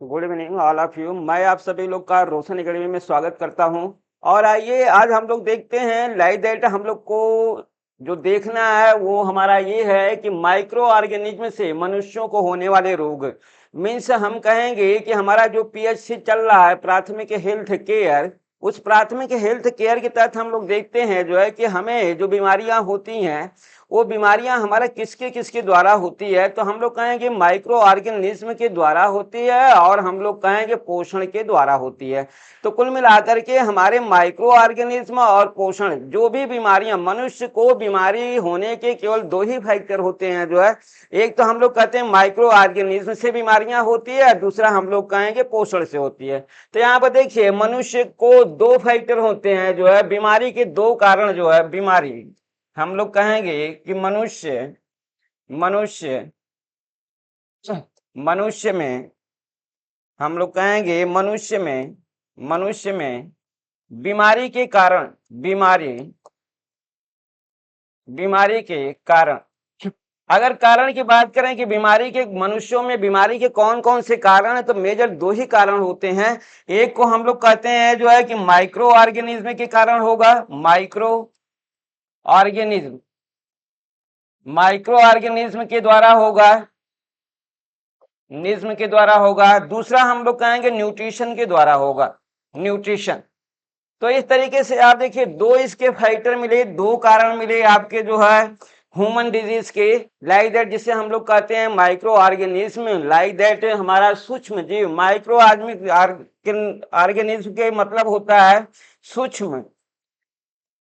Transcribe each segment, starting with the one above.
Good evening all of you. मैं आप सभी लोग का रोशन एकेडमी में स्वागत करता हूं। और आइए आज हम लोग देखते हैं लाइक दैट। हम लोग को जो देखना है वो हमारा ये है कि माइक्रो ऑर्गेनिज्म से मनुष्यों को होने वाले रोग मीन्स हम कहेंगे कि हमारा जो पीएचसी चल रहा है प्राथमिक हेल्थ केयर, उस प्राथमिक हेल्थ केयर के तहत हम लोग देखते हैं जो है कि हमें जो बीमारियां होती हैं वो बीमारियां हमारा किसके किसके द्वारा होती है। तो हम लोग कहेंगे माइक्रो ऑर्गेनिज्म के द्वारा होती है और हम लोग कहेंगे पोषण के द्वारा होती है। तो कुल मिलाकर के हमारे माइक्रो ऑर्गेनिज्म और पोषण जो भी बीमारियां, मनुष्य को बीमारी होने के केवल दो ही फैक्टर होते हैं जो है, एक तो हम लोग कहते हैं माइक्रो ऑर्गेनिज्म से बीमारियां होती है, दूसरा हम लोग कहेंगे पोषण से होती है। तो यहाँ पर देखिए मनुष्य को दो फैक्टर होते हैं जो है, बीमारी के दो कारण जो है, बीमारी हम लोग कहेंगे कि मनुष्य मनुष्य मनुष्य में हम लोग कहेंगे मनुष्य में बीमारी के कारण बीमारी के कारण अगर कारण की बात करें कि बीमारी के मनुष्यों में बीमारी के कौन कौन से कारण है, तो मेजर दो ही कारण होते हैं। एक को हम लोग कहते हैं जो है कि माइक्रो ऑर्गेनिज्म के कारण होगा, ऑर्गेनिज्म माइक्रो ऑर्गेनिज्म के द्वारा होगा, दूसरा हम लोग कहेंगे न्यूट्रिशन के द्वारा होगा, न्यूट्रिशन। तो इस तरीके से आप देखिए दो इसके फैक्टर मिले, दो कारण मिले आपके जो है ह्यूमन डिजीज के, लाइक दैट जिसे हम लोग कहते हैं माइक्रो ऑर्गेनिज्म, लाइक दैट हमारा सूक्ष्म जीव। माइक्रो ऑर्गेनिज्म के मतलब होता है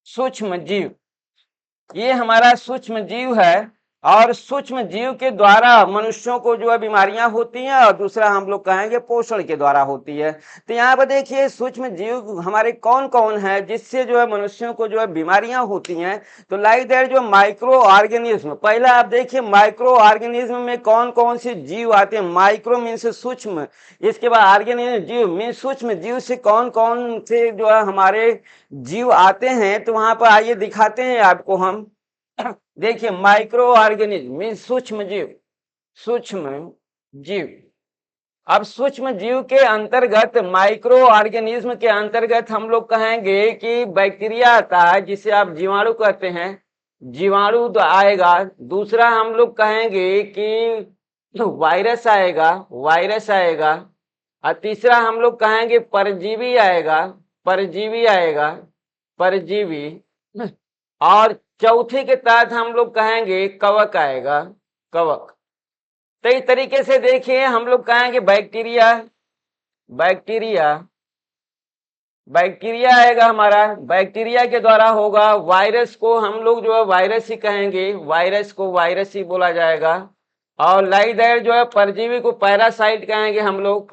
सूक्ष्म जीव, ये हमारा सूक्ष्म जीव है और सूक्ष्म जीव के द्वारा मनुष्यों को जो है बीमारियां होती हैं, और दूसरा हम लोग कहेंगे पोषण के द्वारा होती है। तो यहाँ पर देखिए सूक्ष्म जीव हमारे कौन कौन है जिससे जो है मनुष्यों को जो है बीमारियां होती हैं। तो लाइक दैट जो माइक्रो ऑर्गेनिज्म, पहला आप देखिए माइक्रो ऑर्गेनिज्म में कौन कौन से जीव आते हैं। माइक्रो मीन्स सूक्ष्म, इसके बाद ऑर्गेनिज्म जीव मीन्स सूक्ष्म जीव से कौन कौन से जो है हमारे जीव आते हैं। तो वहां पर आइए दिखाते हैं आपको हम। देखिए माइक्रो ऑर्गेनिज्म मीन्स सूक्ष्म जीव। अब सूक्ष्म जीव के अंतर्गत, माइक्रो ऑर्गेनिज्म के अंतर्गत हम लोग कहेंगे कि बैक्टीरिया आता है जिसे आप जीवाणु कहते हैं, जीवाणु तो आएगा। दूसरा हम लोग कहेंगे कि वायरस आएगा, और तीसरा हम लोग कहेंगे परजीवी आएगा, परजीवी। और चौथे के तहत हम लोग कहेंगे कवक आएगा, कवक। तो इस तरीके से देखिए हम लोग कहेंगे बैक्टीरिया आएगा हमारा, बैक्टीरिया के द्वारा होगा। वायरस को हम लोग जो है वायरस ही कहेंगे, वायरस को वायरस ही बोला जाएगा। और लाइक दैट जो है परजीवी को पैरासाइट कहेंगे हम लोग,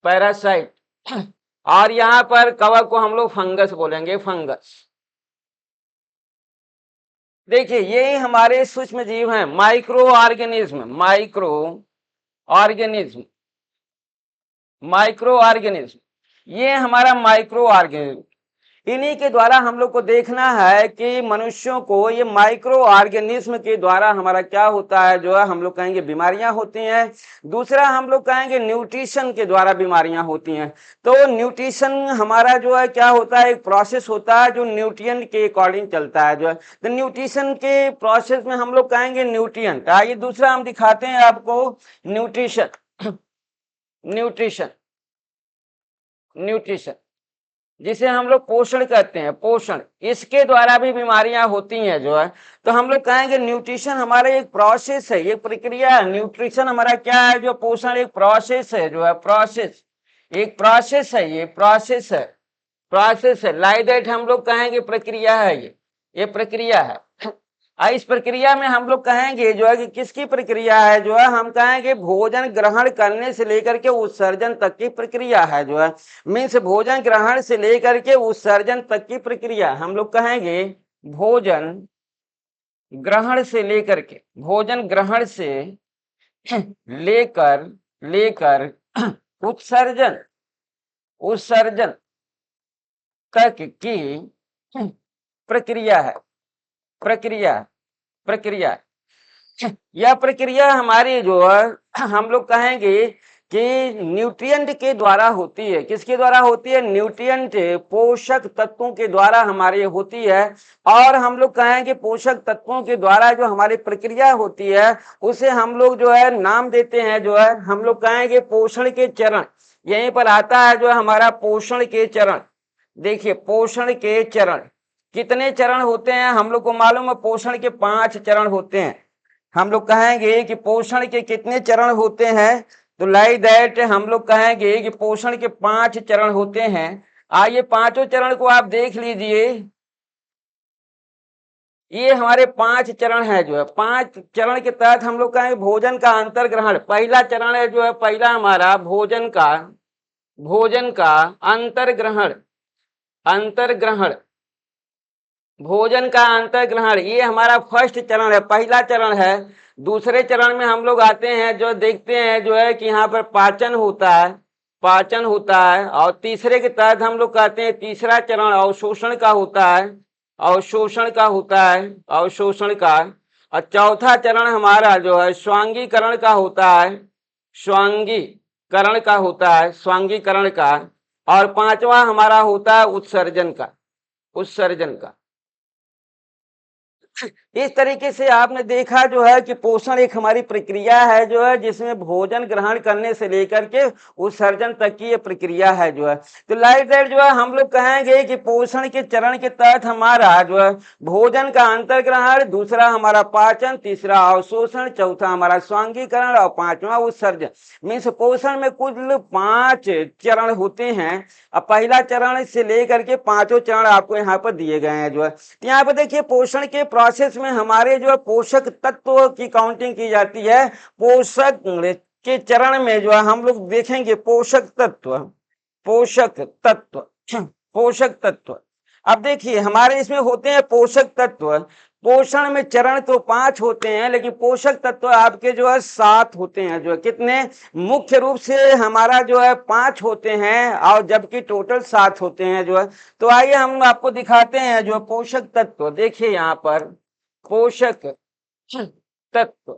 पैरासाइट। और यहाँ पर कवक को हम लोग फंगस बोलेंगे, फंगस। देखिए ये हमारे सूक्ष्म जीव हैं, माइक्रो ऑर्गेनिज्म, ये हमारा माइक्रो ऑर्गेनिज्म। इन्हीं के द्वारा हम लोग को देखना है कि मनुष्यों को ये माइक्रो ऑर्गेनिज्म के द्वारा हमारा क्या होता है जो है, हम लोग कहेंगे बीमारियां होती हैं। दूसरा हम लोग कहेंगे न्यूट्रिशन के द्वारा बीमारियां होती हैं। तो न्यूट्रिशन हमारा जो है क्या होता है, एक प्रोसेस होता है जो न्यूट्रिएंट के अकॉर्डिंग चलता है जो है। तो न्यूट्रिशन के प्रोसेस में हम लोग कहेंगे न्यूट्रिएंट। आइए दूसरा हम दिखाते हैं आपको, न्यूट्रिशन जिसे हम लोग पोषण कहते हैं, पोषण। इसके द्वारा भी बीमारियां होती हैं जो है। तो हम लोग कहेंगे न्यूट्रिशन हमारा एक प्रोसेस है, ये प्रक्रिया है। न्यूट्रिशन हमारा क्या है, जो पोषण एक प्रोसेस है जो है, ये प्रोसेस है। लाइक दैट हम लोग कहेंगे प्रक्रिया है, ये प्रक्रिया है। इस प्रक्रिया में हम लोग कहेंगे जो है कि किसकी प्रक्रिया है जो है, हम कहेंगे भोजन ग्रहण करने से लेकर के उत्सर्जन तक की प्रक्रिया है जो है। मीन्स भोजन ग्रहण से लेकर के उत्सर्जन तक की प्रक्रिया हम लोग कहेंगे भोजन ग्रहण से लेकर लेकर उत्सर्जन तक की प्रक्रिया है। यह प्रक्रिया हमारी जो है हम लोग कहेंगे कि न्यूट्रिएंट के द्वारा होती है। किसके द्वारा होती है? न्यूट्रिएंट, पोषक तत्वों के द्वारा हमारे होती है। और हम लोग कहेंगे पोषक तत्वों के द्वारा जो हमारी प्रक्रिया होती है उसे हम लोग जो है नाम देते हैं, जो है हम लोग कहेंगे पोषण के चरण। यहीं पर आता है जो है हमारा पोषण के चरण। देखिए पोषण के चरण कितने चरण होते हैं हम लोग को मालूम है। पोषण के 5 चरण होते हैं। हम लोग कहेंगे कि पोषण के कितने चरण होते हैं, तो लाइक दैट हम लोग कहेंगे कि पोषण के 5 चरण होते हैं। आइए पांचों चरण को आप देख लीजिए। ये हमारे 5 चरण है, जो है 5 चरण के तहत हम लोग कहेंगे भोजन का अंतर ग्रहण। पहला चरण है जो है पहला हमारा भोजन का अंतर ग्रहण। अंतर ग्रहण, भोजन का अंतर ग्रहण, ये हमारा फर्स्ट चरण है, पहला चरण है। दूसरे चरण में हम लोग आते हैं, जो देखते हैं जो है कि यहाँ पर पाचन होता है, पाचन होता है। और तीसरे के तहत हम लोग कहते हैं तीसरा चरण अवशोषण का होता है, अवशोषण का होता है, अवशोषण का। और चौथा चरण हमारा जो है स्वांगीकरण का होता है, स्वांगीकरण का होता है, स्वांगीकरण का। और पांचवा हमारा होता है उत्सर्जन का, उत्सर्जन का। इस तरीके से आपने देखा जो है कि पोषण एक हमारी प्रक्रिया है, जो है जिसमें भोजन ग्रहण करने से लेकर के उत्सर्जन तक की ये प्रक्रिया है, जो है। तो लाइक दैट जो है हम लोग कहेंगे कि पोषण के चरण के तहत हमारा जो है भोजन का अंतर ग्रहण, दूसरा हमारा पाचन, तीसरा अवशोषण, चौथा हमारा स्वांगीकरण और पांचवा उत्सर्जन। मीन्स पोषण में कुल 5 चरण होते हैं। अब पहला चरण से लेकर के पांचों चरण आपको यहाँ पर दिए गए हैं, जो है। यहाँ पर देखिए पोषण के प्रोसेस में हमारे जो है पोषक तत्व की काउंटिंग की जाती है। पोषक के चरण में जो है हम लोग देखेंगे पोषक तत्व, पोषक तत्व, पोषक तत्व। अब देखिए हमारे इसमें होते हैं पोषक तत्व। पोषण में चरण तो 5 होते हैं, लेकिन पोषक तत्व आपके जो है 7 होते हैं, जो है कितने? मुख्य रूप से हमारा जो है 5 होते हैं, और जबकि टोटल 7 होते हैं, जो है। तो आइए हम आपको दिखाते हैं जो है पोषक तत्व। देखिए यहाँ पर पोषक तत्व,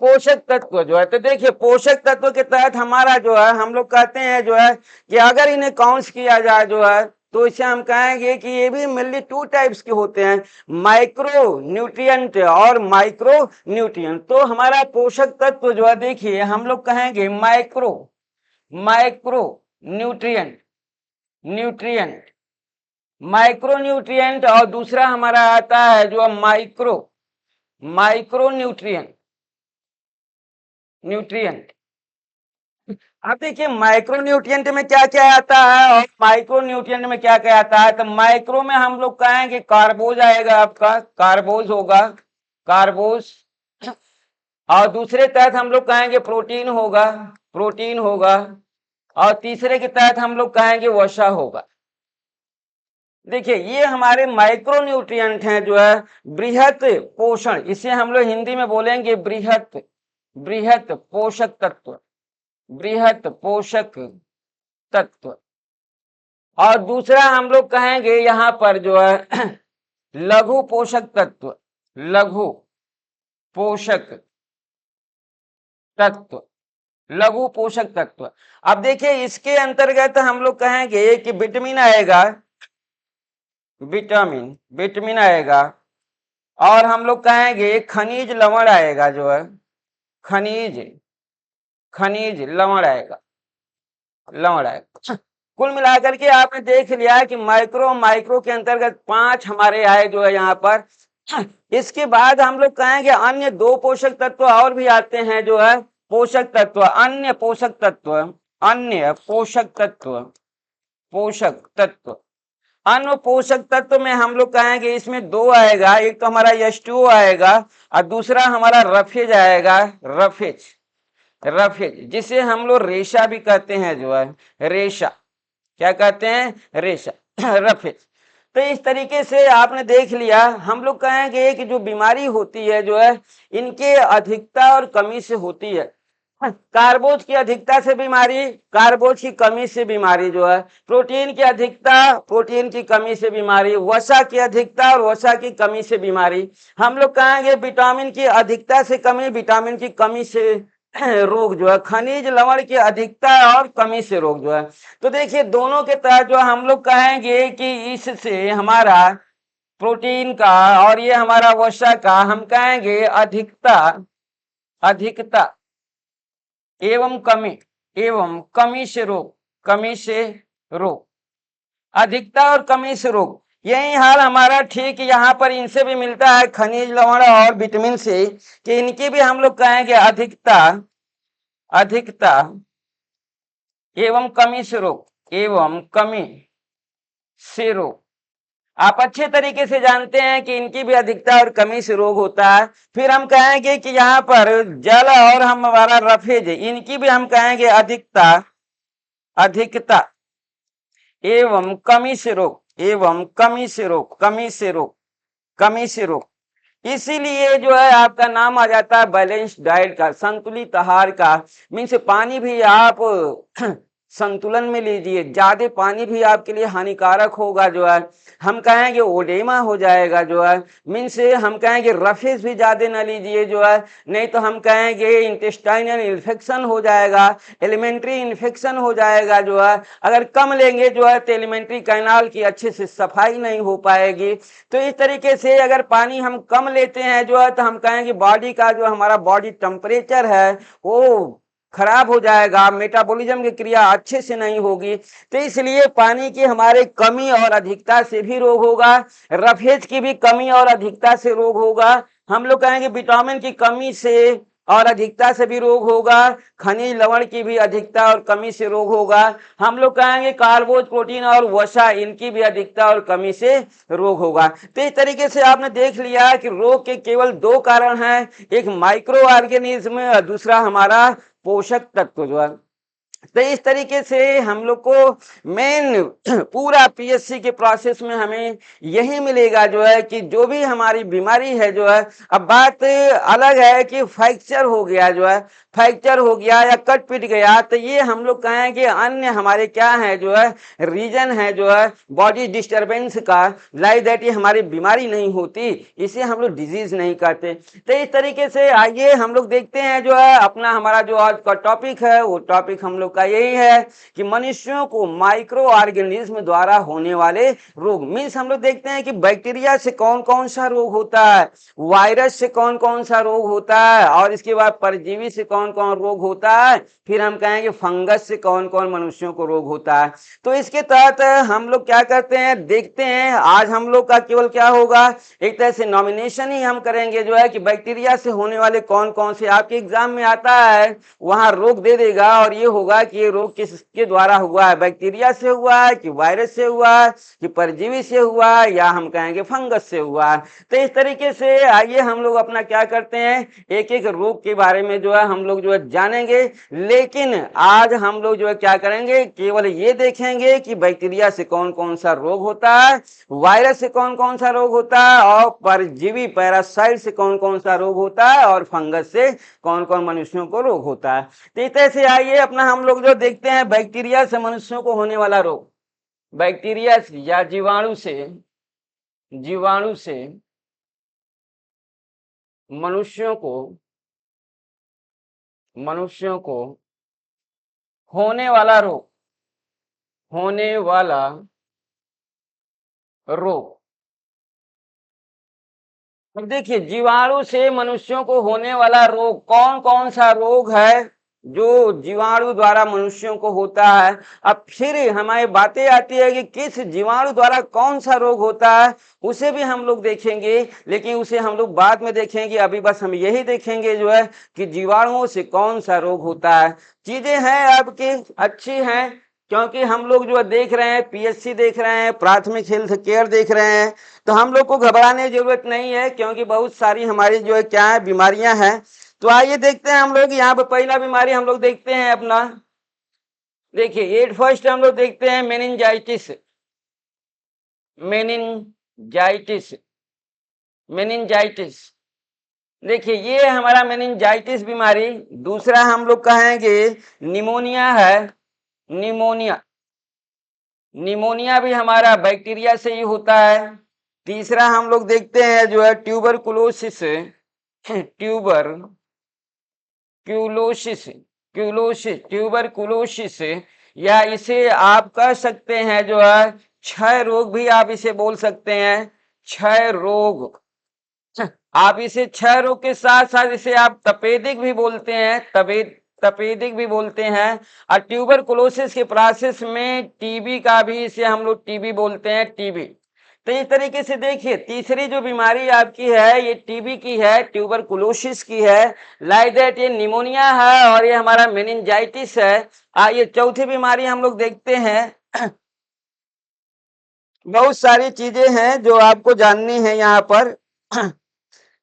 पोषक तत्व जो है, तो देखिए पोषक तत्व के तहत हमारा जो है हम लोग कहते हैं जो है कि अगर इन्हें काउंट किया जाए जो है, तो इसे हम कहेंगे कि ये भी मेनली 2 टाइप्स के होते हैं, माइक्रो न्यूट्रिएंट और माइक्रो न्यूट्रिएंट। तो हमारा पोषक तत्व जो है देखिए हम लोग कहेंगे micro, micro nutrient, nutrient, micro nutrient. और दूसरा हमारा आता है जो माइक्रो, माइक्रो न्यूट्रिएंट, न्यूट्रिएंट। अब देखिए माइक्रो न्यूट्रिएंट में क्या क्या आता है और माइक्रो न्यूट्रिएंट में क्या क्या आता है। तो माइक्रो में हम लोग कहेंगे कार्बोज आएगा, आपका कार्बोज होगा, कार्बोज। और दूसरे तहत हम लोग कहेंगे प्रोटीन होगा, प्रोटीन होगा। और तीसरे के तहत हम लोग कहेंगे वसा होगा। देखिए ये हमारे माइक्रो न्यूट्रिएंट हैं, जो है बृहत पोषण, इसे हम लोग हिंदी में बोलेंगे बृहत, बृहत पोषक तत्व, बृहत पोषक तत्व। और दूसरा हम लोग कहेंगे यहाँ पर जो है लघु पोषक तत्व, लघु पोषक तत्व, लघु पोषक तत्व। अब देखिए इसके अंतर्गत हम लोग कहेंगे कि विटामिन आएगा, विटामिन, विटामिन आएगा। और हम लोग कहेंगे खनिज लवण आएगा, जो है खनिज, खनिज लवण आएगा, लवण आएगा। कुल मिलाकर के आपने देख लिया कि माइक्रो, माइक्रो के अंतर्गत 5 हमारे आए, जो है यहाँ पर। इसके बाद हम लोग कहेंगे अन्य 2 पोषक तत्व और भी आते हैं, जो है पोषक तत्व, अन्य पोषक तत्व, अन्य पोषक तत्व, पोषक तत्व। अन्य पोषक तत्व में हम लोग कहेंगे इसमें 2 आएगा, एक तो हमारा H2O आएगा और दूसरा हमारा रफेज आएगा, रफेज, रफेज, जिसे हम लोग रेशा भी कहते हैं, जो है रेशा, क्या कहते हैं? रेशा, रफेज। तो इस तरीके से आपने देख लिया। हम लोग कहेंगे कि जो बीमारी होती है, जो है इनके अधिकता और कमी से होती है। कार्बोज की अधिकता से बीमारी, कार्बोज की कमी से बीमारी जो है, प्रोटीन की अधिकता, प्रोटीन की कमी से बीमारी, वसा की अधिकता और वसा की कमी से बीमारी। हम लोग कहेंगे विटामिन की अधिकता से कमी, विटामिन की कमी से रोग जो है, खनिज लवण की अधिकता और कमी से रोग जो है। तो देखिए दोनों के तहत जो हम लोग कहेंगे कि इससे हमारा प्रोटीन का और ये हमारा वसा का हम कहेंगे अधिकता, अधिकता एवं कमी से रोग, कमी से रोग, अधिकता और कमी से रोग। यही हाल हमारा ठीक यहाँ पर इनसे भी मिलता है, खनिज लवण और विटामिन से, कि इनकी भी हम लोग कहेंगे अधिकता, अधिकता एवं कमी से रोग, एवं कमी से रोग। आप अच्छे तरीके से जानते हैं कि इनकी भी अधिकता और कमी से रोग होता है। फिर हम कहेंगे कि यहाँ पर जल और हम हमारा रफेज, इनकी भी हम कहेंगे अधिकता, अधिकता एवं कमी से रोग, एवं कमी से रोग, कमी से रोग, कमी से रोग। इसीलिए जो है आपका नाम आ जाता है बैलेंस्ड डाइट का, संतुलित आहार का। मीन्स पानी भी आप संतुलन में लीजिए, ज्यादा पानी भी आपके लिए हानिकारक होगा जो है, हम कहेंगे ओडेमा हो जाएगा जो है। मीन्स हम कहेंगे रफेज भी ज्यादा ना लीजिए जो है, नहीं तो हम कहेंगे इंटेस्टाइनल इन्फेक्शन हो जाएगा, एलिमेंट्री इन्फेक्शन हो जाएगा जो है। अगर कम लेंगे जो है तो एलिमेंट्री कैनाल की अच्छे से सफाई नहीं हो पाएगी। तो इस तरीके से अगर पानी हम कम लेते हैं जो है तो हम कहेंगे बॉडी का जो हमारा बॉडी टेम्परेचर है वो खराब हो जाएगा, मेटाबॉलिज्म की क्रिया अच्छे से नहीं होगी। तो इसलिए पानी की हमारे कमी और अधिकता से भी रोग होगा, रफेज की भी कमी और अधिकता से रोग होगा। हम लोग कहेंगे विटामिन की कमी से और अधिकता से भी रोग होगा, खनिज लवण की भी अधिकता और कमी से रोग होगा। हम लोग कहेंगे कार्बोज, प्रोटीन और वसा, इनकी भी अधिकता और कमी से रोग होगा। तो इस तरीके से आपने देख लिया कि रोग के केवल दो कारण हैं, एक माइक्रो ऑर्गेनिज्म और दूसरा हमारा पोषक तत्व जो है। तो इस तरीके से हम लोग को मेन पूरा पीएससी के प्रोसेस में हमें यही मिलेगा जो है कि जो भी हमारी बीमारी है जो है, अब बात अलग है कि फ्रैक्चर हो गया जो है, फ्रैक्चर हो गया या कट पिट गया, तो ये हम लोग कहेंगे अन्य हमारे क्या है जो है रीजन है जो है बॉडी डिस्टर्बेंस का, लाइक दैट ये हमारी बीमारी नहीं होती, इसे हम लोग डिजीज नहीं कहते। तो इस तरीके से आइए हम लोग देखते हैं जो है अपना हमारा जो आज का टॉपिक है, वो टॉपिक हम लोग का यही है कि मनुष्यों को माइक्रो ऑर्गेनिज्म द्वारा होने वाले रोग। मीन्स हम लोग देखते हैं कि बैक्टीरिया से कौन कौन सा रोग होता है, वायरस से कौन कौन सा रोग होता है, और इसके बाद परजीवी से कौन कौन रोग होता है, फिर हम कहेंगे फंगस से कौन कौन मनुष्यों को रोग होता है। तो इसके तहत हम लोग क्या करते हैं, देखते हैं आज हम लोग का केवल क्या होगा, एक तरह से नॉमिनेशन ही हम करेंगे जो है कि बैक्टीरिया से होने वाले कौन कौन से, आपके एग्जाम में आता है वहां रोग दे देगा और ये होगा कि ये रोग किसके द्वारा हुआ है, बैक्टीरिया से हुआ है कि वायरस से हुआ है कि परजीवी से हुआ है या हम कहेंगे फंगस से हुआ है। तो इस तरीके से आइए हम लोग अपना क्या करते हैं, एक एक रोग के बारे में जो है हम लोग जो है जानेंगे। लेकिन आज हम लोग जो है क्या करेंगे, केवल ये देखेंगे कि बैक्टीरिया से कौन कौन सा रोग होता है, वायरस से कौन कौन सा रोग होता है, और परजीवी पैरासाइट से कौन कौन सा रोग होता है, और फंगस से कौन कौन मनुष्यों को रोग होता है। तो इस तरह से आइए अपना हम लोग जो देखते हैं बैक्टीरिया से मनुष्यों को होने वाला रोग, बैक्टीरिया या जीवाणु से, जीवाणु से मनुष्यों को, मनुष्यों को होने वाला रोग, होने वाला रोग। अब देखिए जीवाणु से मनुष्यों को होने वाला रोग कौन कौन सा रोग है जो जीवाणु द्वारा मनुष्यों को होता है। अब फिर हमारी बातें आती है कि किस जीवाणु द्वारा कौन सा रोग होता है, उसे भी हम लोग देखेंगे, लेकिन उसे हम लोग बाद में देखेंगे। अभी बस हम यही देखेंगे जो है कि जीवाणुओं से कौन सा रोग होता है। चीजें हैं आपकी अच्छी हैं, क्योंकि हम लोग जो देख रहे हैं पीएससी देख रहे हैं, प्राथमिक हेल्थ केयर देख रहे हैं, तो हम लोग को घबराने की जरूरत नहीं है, क्योंकि बहुत सारी हमारी जो है क्या है बीमारियां हैं। तो आइए देखते हैं हम लोग यहाँ पे पहला बीमारी हम लोग देखते हैं अपना, देखिए एट फर्स्ट हम लोग देखते हैं मेनिंजाइटिस, मेनिंजाइटिस, मेनिंजाइटिस। देखिए ये हमारा मेनिंजाइटिस बीमारी। दूसरा हम लोग कहेंगे निमोनिया है, निमोनिया। निमोनिया भी हमारा बैक्टीरिया से ही होता है। तीसरा हम लोग देखते हैं जो है ट्यूबरकुलोसिस, ट्यूबरक्यूलोसिस, ट्यूबरकुलोसिस, या इसे आप कह सकते हैं जो है क्षय रोग भी आप इसे बोल सकते हैं, क्षय रोग। आप इसे क्षय रोग के साथ साथ इसे आप तपेदिक भी बोलते हैं, तपेदिक भी बोलते हैं। और ट्यूबरकुलोसिस के प्रोसेस में टीबी का भी इसे हम लोग टीबी बोलते हैं, टीबी। तो इस तरीके से देखिए तीसरी जो बीमारी आपकी है ये टीबी की है, ट्यूबरकुलोसिस की है। लाइक दैट ये निमोनिया है और ये हमारा मेनिंजाइटिस है। ये चौथी बीमारी हम लोग देखते हैं। बहुत सारी चीजें हैं जो आपको जाननी है यहाँ पर।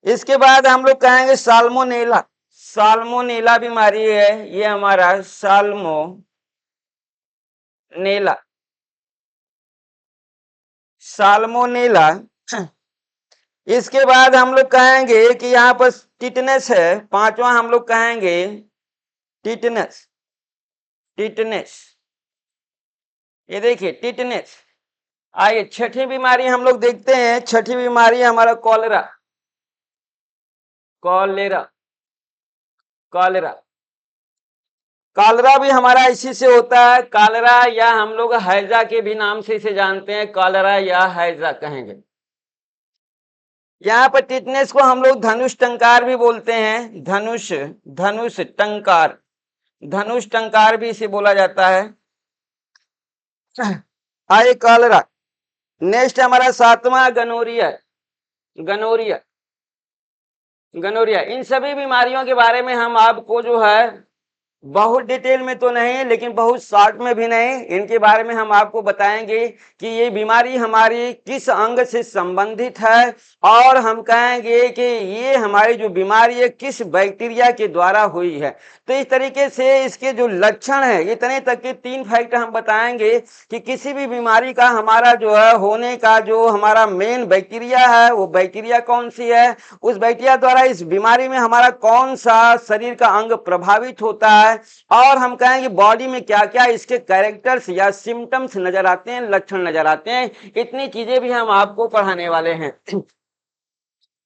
इसके बाद हम लोग कहेंगे साल्मोनेला। साल्मोनेला बीमारी है ये हमारा, साल्मोनेला, साल्मोनेला। इसके बाद हम लोग कहेंगे कि यहाँ पर टिटनेस है, पांचवा हम लोग कहेंगे टिटनेस, टिटनेस। ये देखिए टिटनेस। आइए छठी बीमारी हम लोग देखते हैं। छठी बीमारी हमारा कॉलेरा, कॉलेरा, कॉलेरा। कॉलरा भी हमारा इसी से होता है, कॉलरा, या हम लोग हैजा के भी नाम से इसे जानते हैं, कॉलरा या हैजा कहेंगे। यहाँ पर टिटनेस को हम लोग धनुष टंकार भी बोलते हैं, धनुष, धनुष टंकार, धनुष टंकार भी इसे बोला जाता है। आइए कॉलरा। नेक्स्ट हमारा सातवां गनोरिया, गनोरिया, गनोरिया। इन सभी बीमारियों के बारे में हम आपको जो है बहुत डिटेल में तो नहीं लेकिन बहुत शॉर्ट में भी नहीं, इनके बारे में हम आपको बताएंगे कि ये बीमारी हमारी किस अंग से संबंधित है, और हम कहेंगे कि ये हमारी जो बीमारी है किस बैक्टीरिया के द्वारा हुई है। तो इस तरीके से इसके जो लक्षण है, इतने तक के 3 फैक्ट हम बताएंगे कि किसी भी बीमारी का हमारा जो है होने का जो हमारा मेन बैक्टीरिया है वो बैक्टीरिया कौन सी है, उस बैक्टीरिया द्वारा इस बीमारी में हमारा कौन सा शरीर का अंग प्रभावित होता है, और हम कहेंगे बॉडी में क्या क्या इसके कैरेक्टर्स या सिम्टम्स नजर आते हैं, लक्षण नजर आते हैं। इतनी चीजें भी हम आपको पढ़ाने वाले हैं।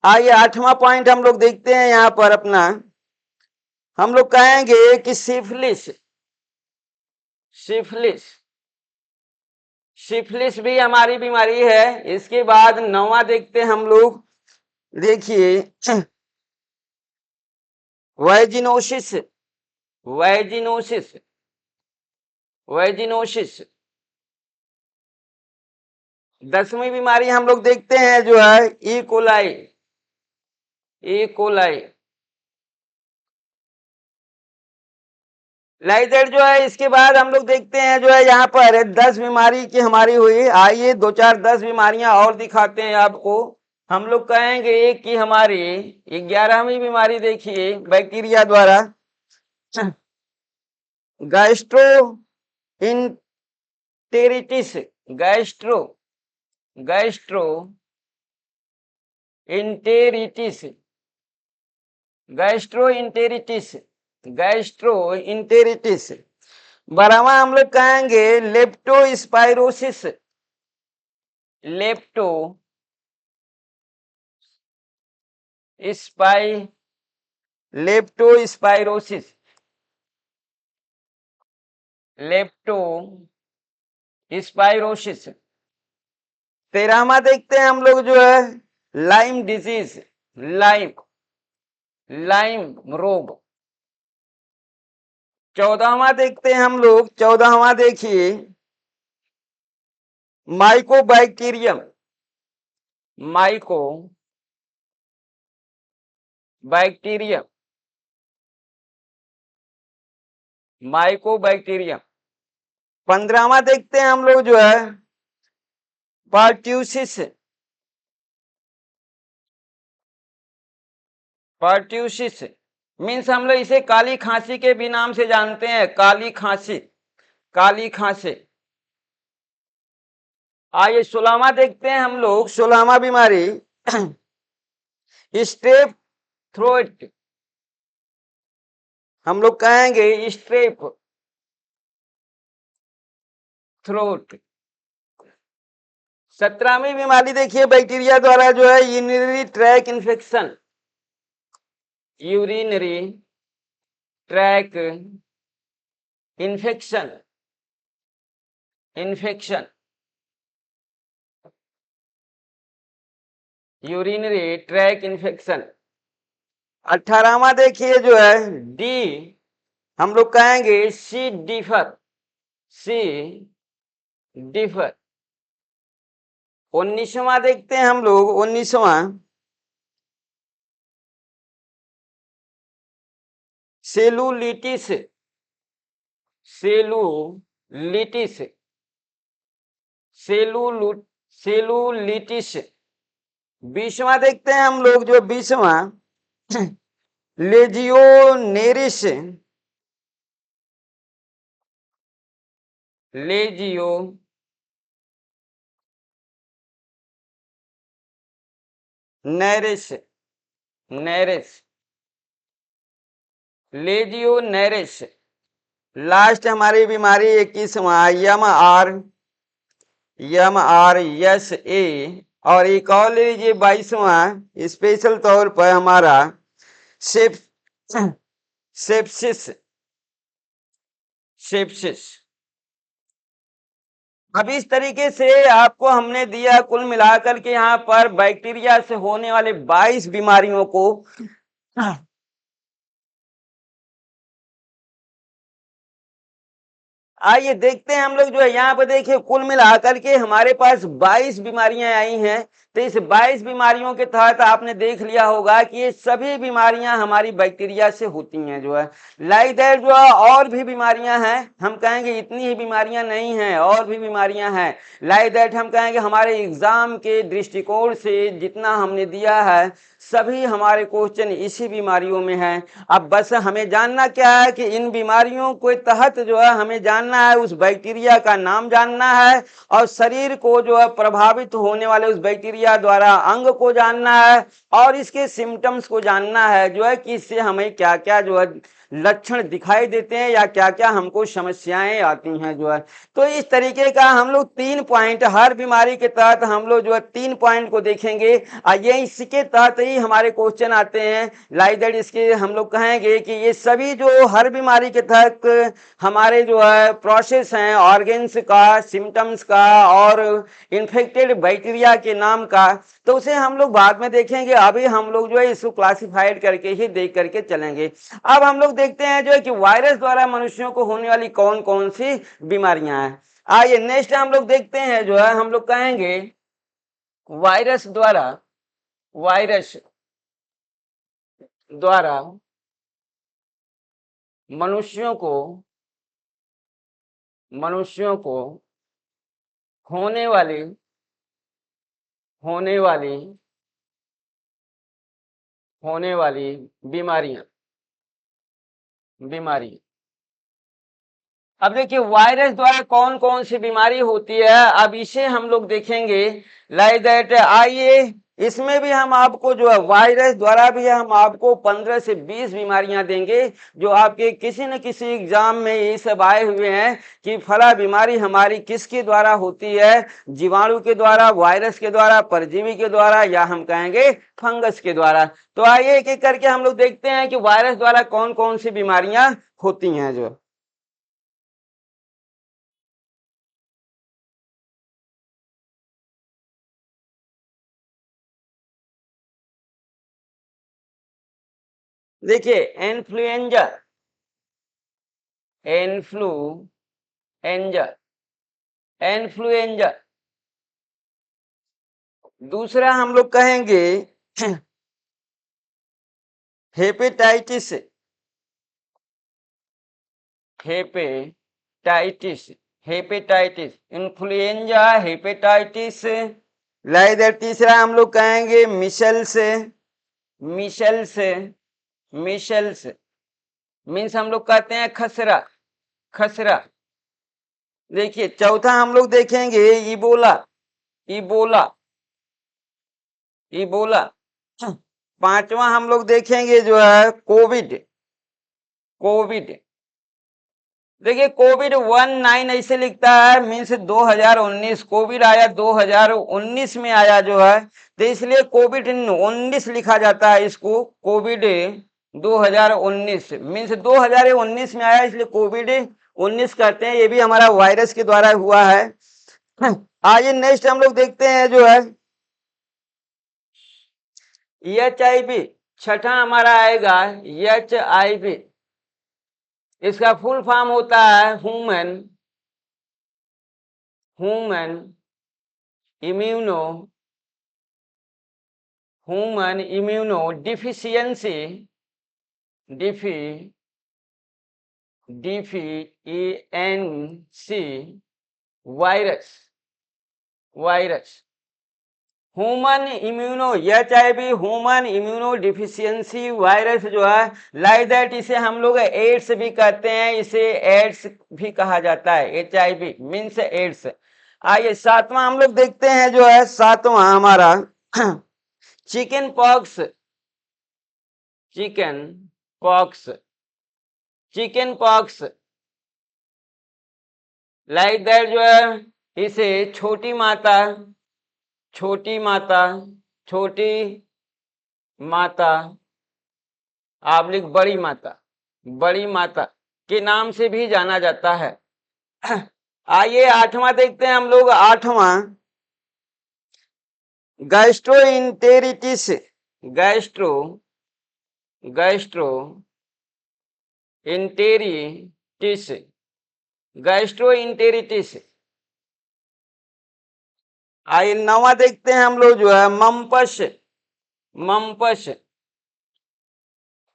आइए आठवां पॉइंट हम लोग देखते हैं यहाँ पर अपना। हम लोग कहेंगे कि सिफिलिस, सिफिलिस, सिफिलिस भी हमारी बीमारी है। इसके बाद नौवां देखते हैं हम लोग, देखिए वाइजिनोसिस, वाइजिनोसिस, वाइजिनोसिस। 10वीं बीमारी हम लोग देखते हैं जो है ई कोलाई, ई कोलाई। लाइजर जो है इसके बाद हम लोग देखते हैं जो है यहाँ पर 10 बीमारी की हमारी हुई। आइए 2-4-10 बीमारियां और दिखाते हैं आपको। हम लोग कहेंगे कि हमारी 11वीं बीमारी देखिए बैक्टीरिया द्वारा gastroenteritis, gastro, gastroenteritis, gastroenteritis, gastroenteritis. 12वां हम लोग कहेंगे leptospirosis, lepto spy, leptospirosis, leptospirosis. 13वां देखते हैं हम लोग जो है लाइम डिजीज, लाइम, लाइम रोग। 14वां देखते हैं हम लोग, 14वां देखिए माइकोबैक्टीरियम, माइको बैक्टीरियम, माइकोबैक्टीरियम। 15वां देखते हैं हम लोग जो है पर्ट्यूसिस, पर्ट्यूसिस। मीन्स हम लोग इसे काली खांसी के भी नाम से जानते हैं, काली खांसी, काली खांसी। आइए 16वां देखते हैं हम लोग, 16वां बीमारी स्ट्रेप थ्रोट, हम लोग कहेंगे स्ट्रेप थ्रोट। 17वीं बीमारी देखिए बैक्टीरिया द्वारा जो है urinary tract infection, urinary tract infection, infection, urinary tract infection. 18वां देखिए जो है डी, हम लोग कहेंगे सी डिफर, सी डिफर। 19वां देखते हैं हम लोग, 19वां सेलुलिटिस, सेलुलिटिस, सेलुलिटिस। 20वां देखते हैं हम लोग, जो 20वां लेजियोनेरिस, लेजियो नेरिस, नेरिस, लेजियोनेरिस। लास्ट हमारी बीमारी 21वां MRSA, और एक और लीजिए 22वां स्पेशल तौर पर हमारा सेप्सिस, सेप्सिस। अब इस तरीके से आपको हमने दिया कुल मिलाकर के यहाँ पर बैक्टीरिया से होने वाले 22 बीमारियों को आइए देखते हैं हम लोग जो है यहाँ पर देखिए कुल मिलाकर के हमारे पास 22 बीमारियां आई हैं। तो इस 22 बीमारियों के तहत आपने देख लिया होगा कि ये सभी बीमारियां हमारी बैक्टीरिया से होती हैं जो है। लाइक दैट जो है और भी बीमारियां हैं, हम कहेंगे इतनी ही बीमारियां नहीं हैं, और भी बीमारियां हैं। लाइक दैट हम कहेंगे हमारे एग्जाम के दृष्टिकोण से जितना हमने दिया है सभी हमारे क्वेश्चन इसी बीमारियों में हैं। अब बस हमें जानना क्या है कि इन बीमारियों के तहत जो है हमें जानना है उस बैक्टीरिया का नाम जानना है, और शरीर को जो है प्रभावित होने वाले उस बैक्टीरिया द्वारा अंग को जानना है, और इसके सिम्टम्स को जानना है जो है कि इससे हमें क्या क्या जो है लक्षण दिखाई देते हैं या क्या क्या हमको समस्याएं आती हैं जो है। तो इस तरीके का हम लोग 3 पॉइंट हर बीमारी के तहत हम लोग जो है 3 पॉइंट को देखेंगे, और ये इसके तहत ही हमारे क्वेश्चन आते हैं। लाइक दैट इसके हम लोग कहेंगे कि ये सभी जो हर बीमारी के तहत हमारे जो है प्रोसेस हैं ऑर्गेन्स का, सिम्टम्स का और इन्फेक्टेड बैक्टीरिया के नाम का, तो उसे हम लोग बाद में देखेंगे। अभी हम लोग जो है इसको क्लासिफाइड करके ही देख करके चलेंगे। अब हम लोग देखते हैं जो है कि वायरस द्वारा मनुष्यों को होने वाली कौन कौन सी बीमारियां हैं। आइए नेक्स्ट हम लोग देखते हैं जो है हम लोग कहेंगे वायरस द्वारा, वायरस द्वारा मनुष्यों को, मनुष्यों को होने वाली, होने वाली, होने वाली बीमारियां, बीमारी। अब देखिए वायरस द्वारा कौन कौन सी बीमारी होती है, अब इसे हम लोग देखेंगे। लाइक दैट आइए इसमें भी हम आपको जो है वायरस द्वारा भी हम आपको 15 से 20 बीमारियां देंगे, जो आपके किसी न किसी एग्जाम में ये सब आए हुए हैं कि फला बीमारी हमारी किसके द्वारा होती है, जीवाणु के द्वारा, वायरस के द्वारा, परजीवी के द्वारा, या हम कहेंगे फंगस के द्वारा। तो आइए एक एक करके हम लोग देखते हैं कि वायरस द्वारा कौन कौन सी बीमारियां होती हैं जो। देखिए इन्फ्लुएंजा, इन्फ्लुएंजा, इन्फ्लुएंजा। दूसरा हम लोग कहेंगे hepatitis, hepatitis, hepatitis, influenza, hepatitis. Like तीसरा हम लोग कहेंगे मिशल्स, मिशल्स, मिशल्स मीन्स हम लोग कहते हैं खसरा, खसरा। देखिए चौथा हम लोग देखेंगे इबोला, इबोला, इबोला। पांचवा हम लोग देखेंगे जो है कोविड। कोविड देखिए कोविड-19 ऐसे लिखता है, मीन्स 2019, कोविड आया 2019 में आया जो है, तो इसलिए कोविड-19 लिखा जाता है इसको, कोविड 2019 मीन्स 2019 में आया, इसलिए कोविड-19 कहते हैं। ये भी हमारा वायरस के द्वारा हुआ है। आइए नेक्स्ट हम लोग देखते हैं जो है HIV। छठा हमारा आएगा HIV। इसका फुल फॉर्म होता है human immuno deficiency virus human immuno HIV human immuno deficiency virus जो है, लाइक दैट इसे हम लोग एड्स भी कहते हैं, इसे एड्स भी कहा जाता है। HIV means AIDS. आइए सातवां हम लोग देखते हैं जो है, सातवां हमारा चिकन पॉक्स। लाइक दैट जो है, इसे छोटी माता आबलिक बड़ी माता के नाम से भी जाना जाता है। आइए आठवां देखते हैं हम लोग, आठवां गैस्ट्रोइंटेरिटिस। गैस्ट्रोइंटेरिटिस। आइए नवा देखते हैं हम लोग जो है मम्पस।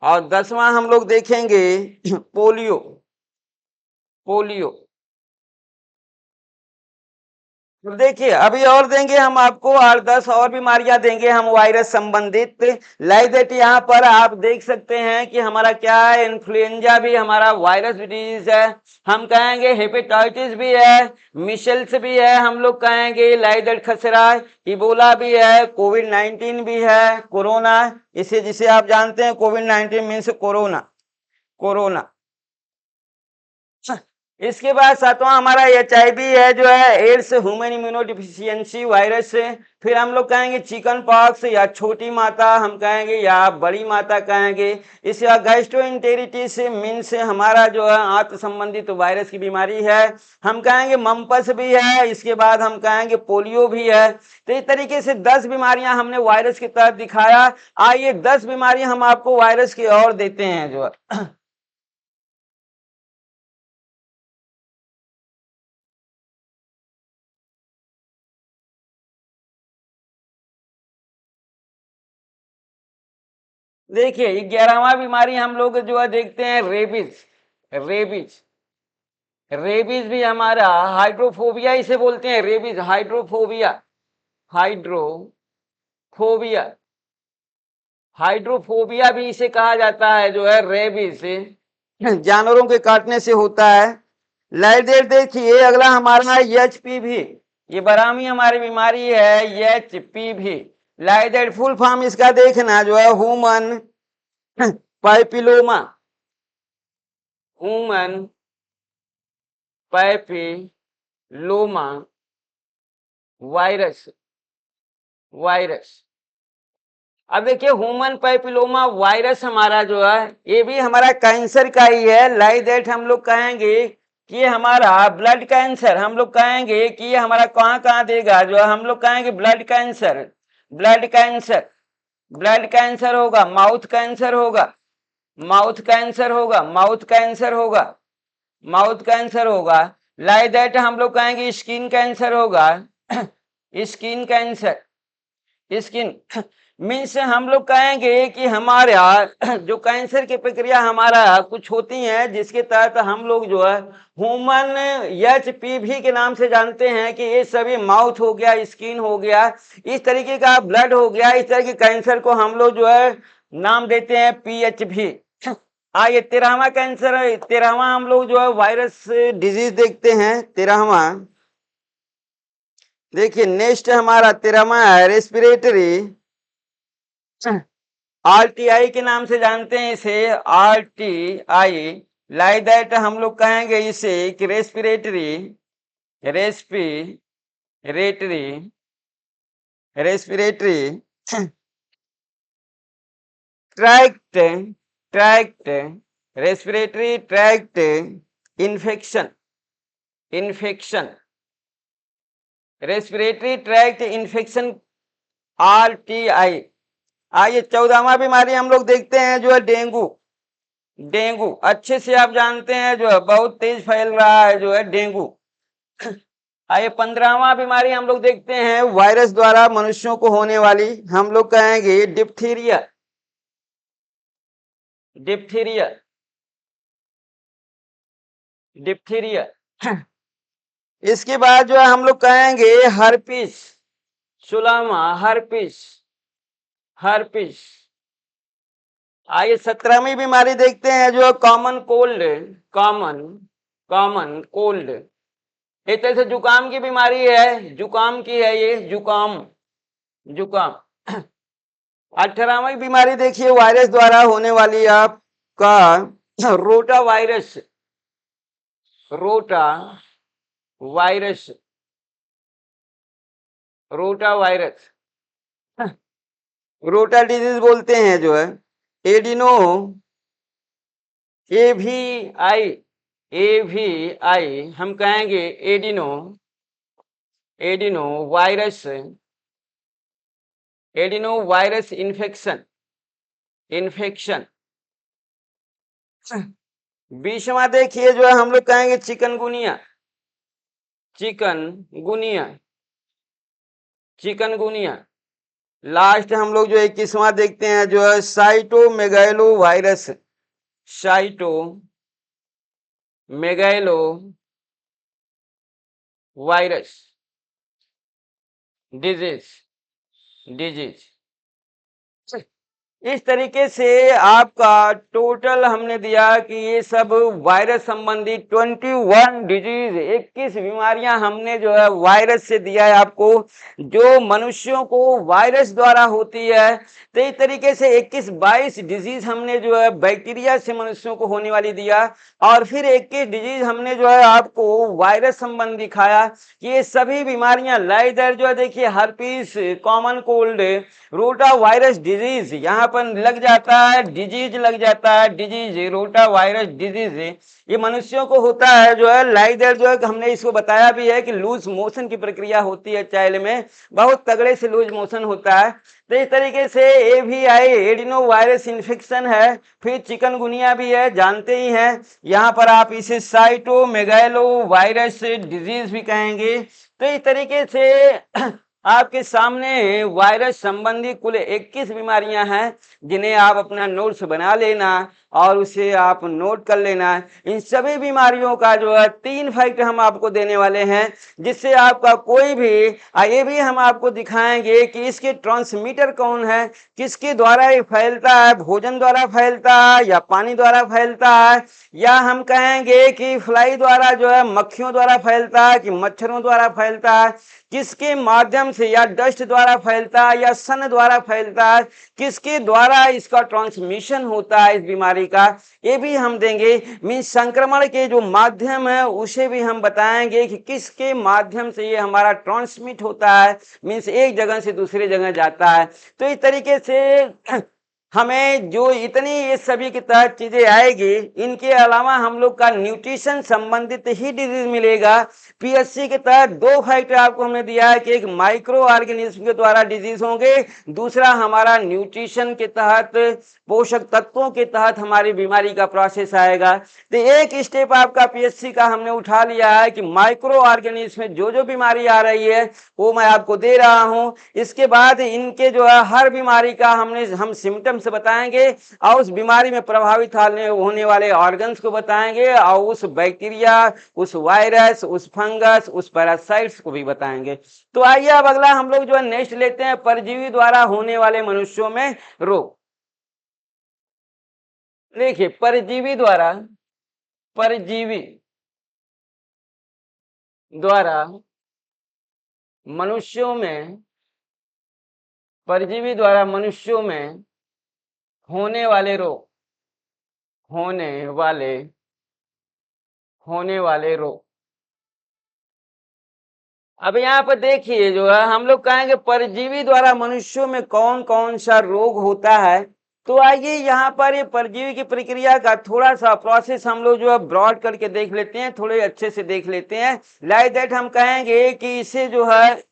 और 10वां हम लोग देखेंगे पोलियो। तो देखिए अभी और देंगे हम आपको, 8-10 और बीमारियां देंगे हम वायरस संबंधित। लाइक दैट यहाँ पर आप देख सकते हैं कि हमारा क्या है, इन्फ्लुएंजा भी हमारा वायरस डिजीज है, हम कहेंगे हेपेटाइटिस भी है, मिशल्स भी है, हम लोग कहेंगे लाइक दैट खसरा, इबोला भी है, कोविड-19 भी है, कोरोना, इसे जिसे आप जानते हैं कोविड-19 मीन्स कोरोना। इसके बाद सातवां हमारा HIV है जो है, एड्स ह्यूमन इम्यूनोडिफिशियंसी वायरस। फिर हम लोग कहेंगे चिकन पॉक्स या छोटी माता हम कहेंगे, या बड़ी माता कहेंगे। इसके बाद गैस्ट्रोइंटेरिटिस मीन्स हमारा जो है आंत संबंधित वायरस की बीमारी है, हम कहेंगे मम्पस भी है। इसके बाद हम कहेंगे पोलियो भी है। तो इस तरीके से 10 बीमारियां हमने वायरस के तहत दिखाया। आइए 10 बीमारियां हम आपको वायरस की और देते हैं जो है। देखिए 11वां बीमारी हम लोग जो है देखते हैं रेबीज भी हमारा हाइड्रोफोबिया इसे बोलते हैं, रेबीज हाइड्रोफोबिया भी इसे कहा जाता है जो है, रेबीज से जानवरों के काटने से होता है। लाइट देर देखिए अगला हमारा HPV, ये बरामी हमारी बीमारी है HPV। Like that full form इसका देखना जो है ह्यूमन पैपिलोमा वायरस। अब देखिए ह्यूमन पैपिलोमा वायरस हमारा जो है, ये भी हमारा कैंसर का ही है। लाइक दैट हम लोग कहेंगे कि हमारा ब्लड कैंसर, हम लोग कहेंगे कि ये हमारा कहाँ कहाँ देगा जो है, हम लोग कहेंगे ब्लड कैंसर होगा, माउथ कैंसर होगा। लाइक दैट हम लोग कहेंगे स्किन कैंसर होगा, स्किन मीन्स हम लोग कहेंगे कि हमारा जो कैंसर की प्रक्रिया हमारा कुछ होती है, जिसके तहत हम लोग जो है ह्यूमन HPV के नाम से जानते हैं कि ये सभी माउथ हो गया, स्किन हो गया, इस तरीके का ब्लड हो गया, इस तरह के कैंसर को हम लोग जो है नाम देते हैं PHV। आइए 13वां हम लोग जो है वायरस डिजीज देखते हैं। 13वां देखिए नेक्स्ट हमारा 13वां है रेस्पिरेटरी RTI के नाम से जानते हैं इसे, RTI। लाइक दैट हम लोग कहेंगे इसे कि respiratory tract respiratory tract infection respiratory tract infection, RTI। आइए 14वां बीमारी हम लोग देखते हैं जो है डेंगू अच्छे से आप जानते हैं जो है बहुत तेज फैल रहा है जो है डेंगू। आइए 15वां बीमारी हम लोग देखते हैं वायरस द्वारा मनुष्यों को होने वाली, हम लोग कहेंगे डिप्थीरिया। इसके बाद जो है हम लोग कहेंगे हर्पिस सुलामा, हर्पिस। आइए 17वीं बीमारी देखते हैं जो कॉमन कोल्ड। एक तरह से जुकाम की बीमारी है, जुकाम की है ये, जुकाम। 18वीं बीमारी देखिए वायरस द्वारा होने वाली आपका रोटा वायरस रोटा डिजीज बोलते हैं जो है एडिनो एवीआई हम कहेंगे एडिनो वायरस इन्फेक्शन। 20वां देखिए जो है हम लोग कहेंगे चिकनगुनिया। लास्ट हम लोग जो 21वां देखते हैं जो है साइटोमेगालो वायरस डिजीज। इस तरीके से आपका टोटल हमने दिया कि ये सब वायरस संबंधी 21 डिजीज, 21 बीमारियां हमने जो है वायरस से दिया है आपको, जो मनुष्यों को वायरस द्वारा होती है। तो इस तरीके से 21-22 डिजीज हमने जो है बैक्टीरिया से मनुष्यों को होने वाली दिया, और फिर 21 डिजीज हमने जो है आपको वायरस संबंधी दिखाया कि ये सभी बीमारियां लाइदर जो है देखिए herpes, common cold, rota virus disease, यहाँ पर लग जाता है डिजीज, रोटा वायरस डिजीज, ये मनुष्यों को होता है जो है लाइदर जो है हमने इसको बताया भी है कि लूज मोशन की प्रक्रिया होती है चाइल्ड में, बहुत तगड़े से लूज मोशन होता है। तो इस तरीके से एवीआई एडिनो वायरस इन्फेक्शन है, फिर चिकनगुनिया भी है, जानते ही हैं। यहाँ पर आप इसे साइटोमेगालो वायरस डिजीज भी कहेंगे। तो इस तरीके से आपके सामने वायरस संबंधी कुल 21 बीमारियां हैं, जिन्हें आप अपना नोट्स बना लेना और उसे आप नोट कर लेना। इन सभी बीमारियों का जो है 3 फैक्ट हम आपको देने वाले हैं, जिससे आपका कोई भी ये भी हम आपको दिखाएंगे कि इसके ट्रांसमीटर कौन है, किसके द्वारा ये फैलता है, भोजन द्वारा फैलता है या पानी द्वारा फैलता है, या हम कहेंगे कि फ्लाई द्वारा जो है मक्खियों द्वारा फैलता है कि मच्छरों द्वारा फैलता है, किसके माध्यम से, या डस्ट द्वारा फैलता है या सन द्वारा फैलता है, किसके द्वारा इसका ट्रांसमिशन होता है इस बीमारी का, ये भी हम देंगे। मीन्स संक्रमण के जो माध्यम है उसे भी हम बताएंगे कि किसके माध्यम से ये हमारा ट्रांसमिट होता है, मीन्स एक जगह से दूसरी जगह जाता है। तो इस तरीके से हमें जो इतनी ये सभी के तहत चीजें आएगी, इनके अलावा हम लोग का न्यूट्रिशन संबंधित ही डिजीज मिलेगा। पीएससी के तहत 2 फैक्टर आपको हमने दिया है कि एक माइक्रो ऑर्गेनिज्म के द्वारा डिजीज होंगे, दूसरा हमारा न्यूट्रिशन के तहत, पोषक तत्वों के तहत हमारी बीमारी का प्रोसेस आएगा। तो एक स्टेप आपका पीएससी का हमने उठा लिया है कि माइक्रो ऑर्गेनिज्म में जो जो बीमारी आ रही है वो मैं आपको दे रहा हूं। इसके बाद इनके जो है हर बीमारी का हम सिम्टम्स बताएंगे और उस बीमारी में प्रभावित होने वाले ऑर्गन्स को बताएंगे, और उस बैक्टीरिया, उस वायरस, उस फंगस, उस पैरासाइट्स को भी बताएंगे। तो आइए अब अगला हम लोग जो है नेक्स्ट लेते हैं, परजीवी द्वारा होने वाले मनुष्यों में रोग। देखिए परजीवी द्वारा मनुष्यों में होने वाले रोग, होने वाले, होने वाले रोग। अब यहाँ पर देखिए जो है हम लोग कहेंगे परजीवी द्वारा मनुष्यों में कौन कौन सा रोग होता है। तो आइए यहाँ पर ये परजीवी की प्रक्रिया का थोड़ा सा प्रोसेस हम लोग जो है ब्रॉड करके देख लेते हैं, थोड़े अच्छे से देख लेते हैं। लाइक दैट हम कहेंगे कि इसे जो है